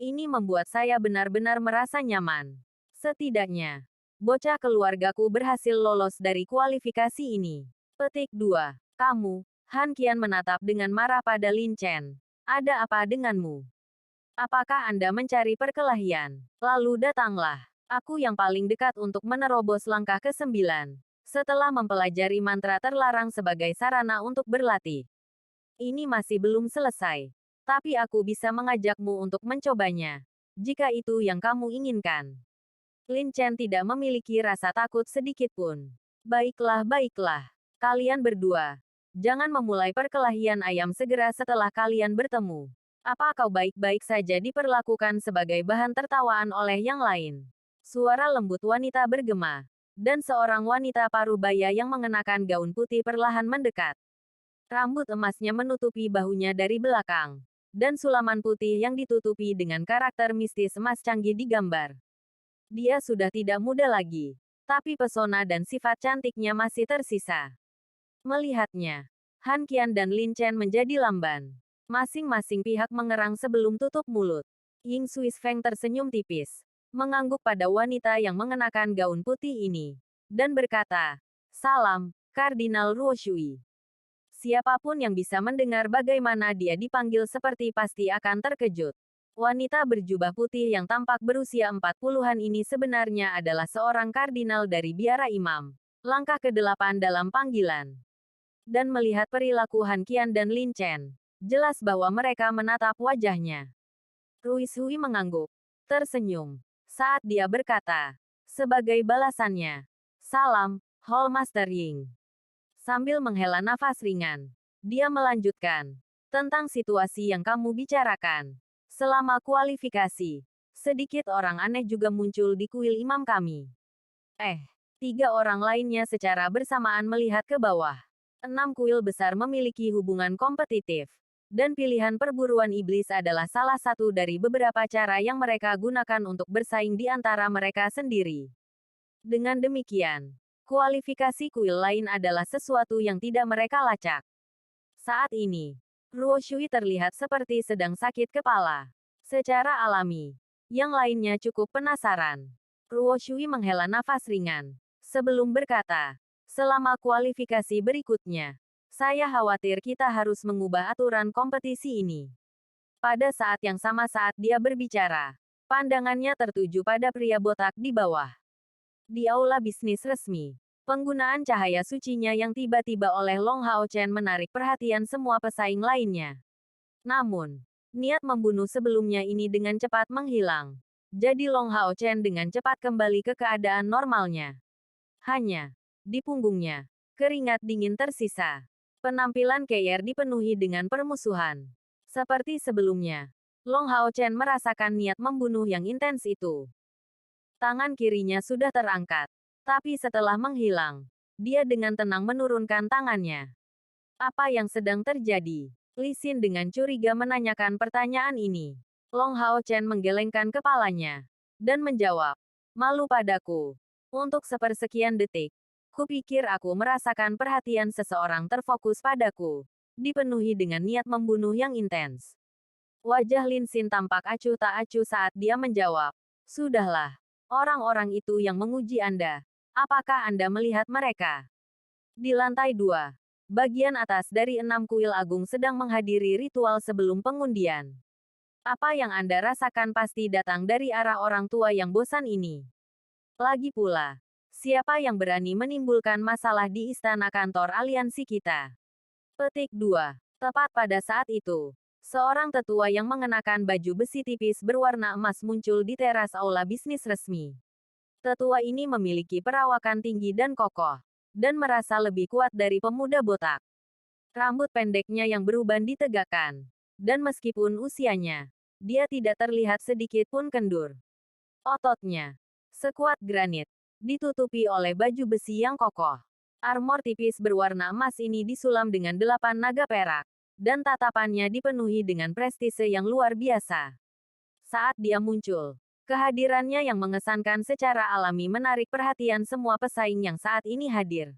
Ini membuat saya benar-benar merasa nyaman. Setidaknya, bocah keluargaku berhasil lolos dari kualifikasi ini. Petik 2. Kamu, Han Qian menatap dengan marah pada Lin Chen. Ada apa denganmu? Apakah Anda mencari perkelahian? Lalu datanglah. Aku yang paling dekat untuk menerobos langkah ke-9. Setelah mempelajari mantra terlarang sebagai sarana untuk berlatih. Ini masih belum selesai. Tapi aku bisa mengajakmu untuk mencobanya. Jika itu yang kamu inginkan. Lin Chen tidak memiliki rasa takut sedikit pun. Baiklah. Kalian berdua. Jangan memulai perkelahian ayam segera setelah kalian bertemu. Apa kau baik-baik saja diperlakukan sebagai bahan tertawaan oleh yang lain? Suara lembut wanita bergema. Dan seorang wanita parubaya yang mengenakan gaun putih perlahan mendekat. Rambut emasnya menutupi bahunya dari belakang. Dan sulaman putih yang ditutupi dengan karakter mistis emas canggih digambar. Dia sudah tidak muda lagi. Tapi pesona dan sifat cantiknya masih tersisa. Melihatnya, Han Qian dan Lin Chen menjadi lamban. Masing-masing pihak mengerang sebelum tutup mulut. Ying Swiss Feng tersenyum tipis. Mengangguk pada wanita yang mengenakan gaun putih ini. Dan berkata, salam, Kardinal Ruo Shui. Siapapun yang bisa mendengar bagaimana dia dipanggil seperti pasti akan terkejut. Wanita berjubah putih yang tampak berusia 40-an ini sebenarnya adalah seorang kardinal dari biara imam. Langkah ke-8 dalam panggilan. Dan melihat perilaku Han Qian dan Lin Chen. Jelas bahwa mereka menatap wajahnya. Ruis Hui mengangguk. Tersenyum. Saat dia berkata. Sebagai balasannya. Salam, Hall Master Ying. Sambil menghela nafas ringan. Dia melanjutkan. Tentang situasi yang kamu bicarakan. Selama kualifikasi. Sedikit orang aneh juga muncul di kuil imam kami. 3 orang lainnya secara bersamaan melihat ke bawah. 6 kuil besar memiliki hubungan kompetitif. Dan pilihan perburuan iblis adalah salah satu dari beberapa cara yang mereka gunakan untuk bersaing di antara mereka sendiri. Dengan demikian, kualifikasi kuil lain adalah sesuatu yang tidak mereka lacak. Saat ini, Ruo Shui terlihat seperti sedang sakit kepala. Secara alami, yang lainnya cukup penasaran. Ruo Shui menghela nafas ringan. Sebelum berkata, selama kualifikasi berikutnya, saya khawatir kita harus mengubah aturan kompetisi ini. Pada saat yang sama saat dia berbicara, pandangannya tertuju pada pria botak di bawah. Di aula bisnis resmi, penggunaan cahaya sucinya yang tiba-tiba oleh Long Hao Chen menarik perhatian semua pesaing lainnya. Namun, niat membunuh sebelumnya ini dengan cepat menghilang. Jadi Long Hao Chen dengan cepat kembali ke keadaan normalnya. Hanya, di punggungnya, keringat dingin tersisa. Penampilan Keir dipenuhi dengan permusuhan. Seperti sebelumnya, Long Hao Chen merasakan niat membunuh yang intens itu. Tangan kirinya sudah terangkat. Tapi setelah menghilang, Dia dengan tenang menurunkan tangannya. Apa yang sedang terjadi? Li Xin dengan curiga menanyakan pertanyaan ini. Long Hao Chen menggelengkan kepalanya. Dan menjawab, malu padaku. Untuk sepersekian detik, kupikir aku merasakan perhatian seseorang terfokus padaku. Dipenuhi dengan niat membunuh yang intens. Wajah Lin Xin tampak acuh tak acuh saat dia menjawab. Sudahlah. Orang-orang itu yang menguji Anda. Apakah Anda melihat mereka? Di lantai 2. Bagian atas dari 6 kuil agung sedang menghadiri ritual sebelum pengundian. Apa yang Anda rasakan pasti datang dari arah orang tua yang bosan ini. Lagi pula, siapa yang berani menimbulkan masalah di istana kantor aliansi kita? Petik 2. Tepat pada saat itu, seorang tetua yang mengenakan baju besi tipis berwarna emas muncul di teras aula bisnis resmi. Tetua ini memiliki perawakan tinggi dan kokoh, dan merasa lebih kuat dari pemuda botak. Rambut pendeknya yang beruban ditegakkan, dan meskipun usianya, dia tidak terlihat sedikit pun kendur. Ototnya, sekuat granit, ditutupi oleh baju besi yang kokoh. Armor tipis berwarna emas ini disulam dengan 8 naga perak, dan tatapannya dipenuhi dengan prestise yang luar biasa. Saat dia muncul, kehadirannya yang mengesankan secara alami menarik perhatian semua pesaing yang saat ini hadir.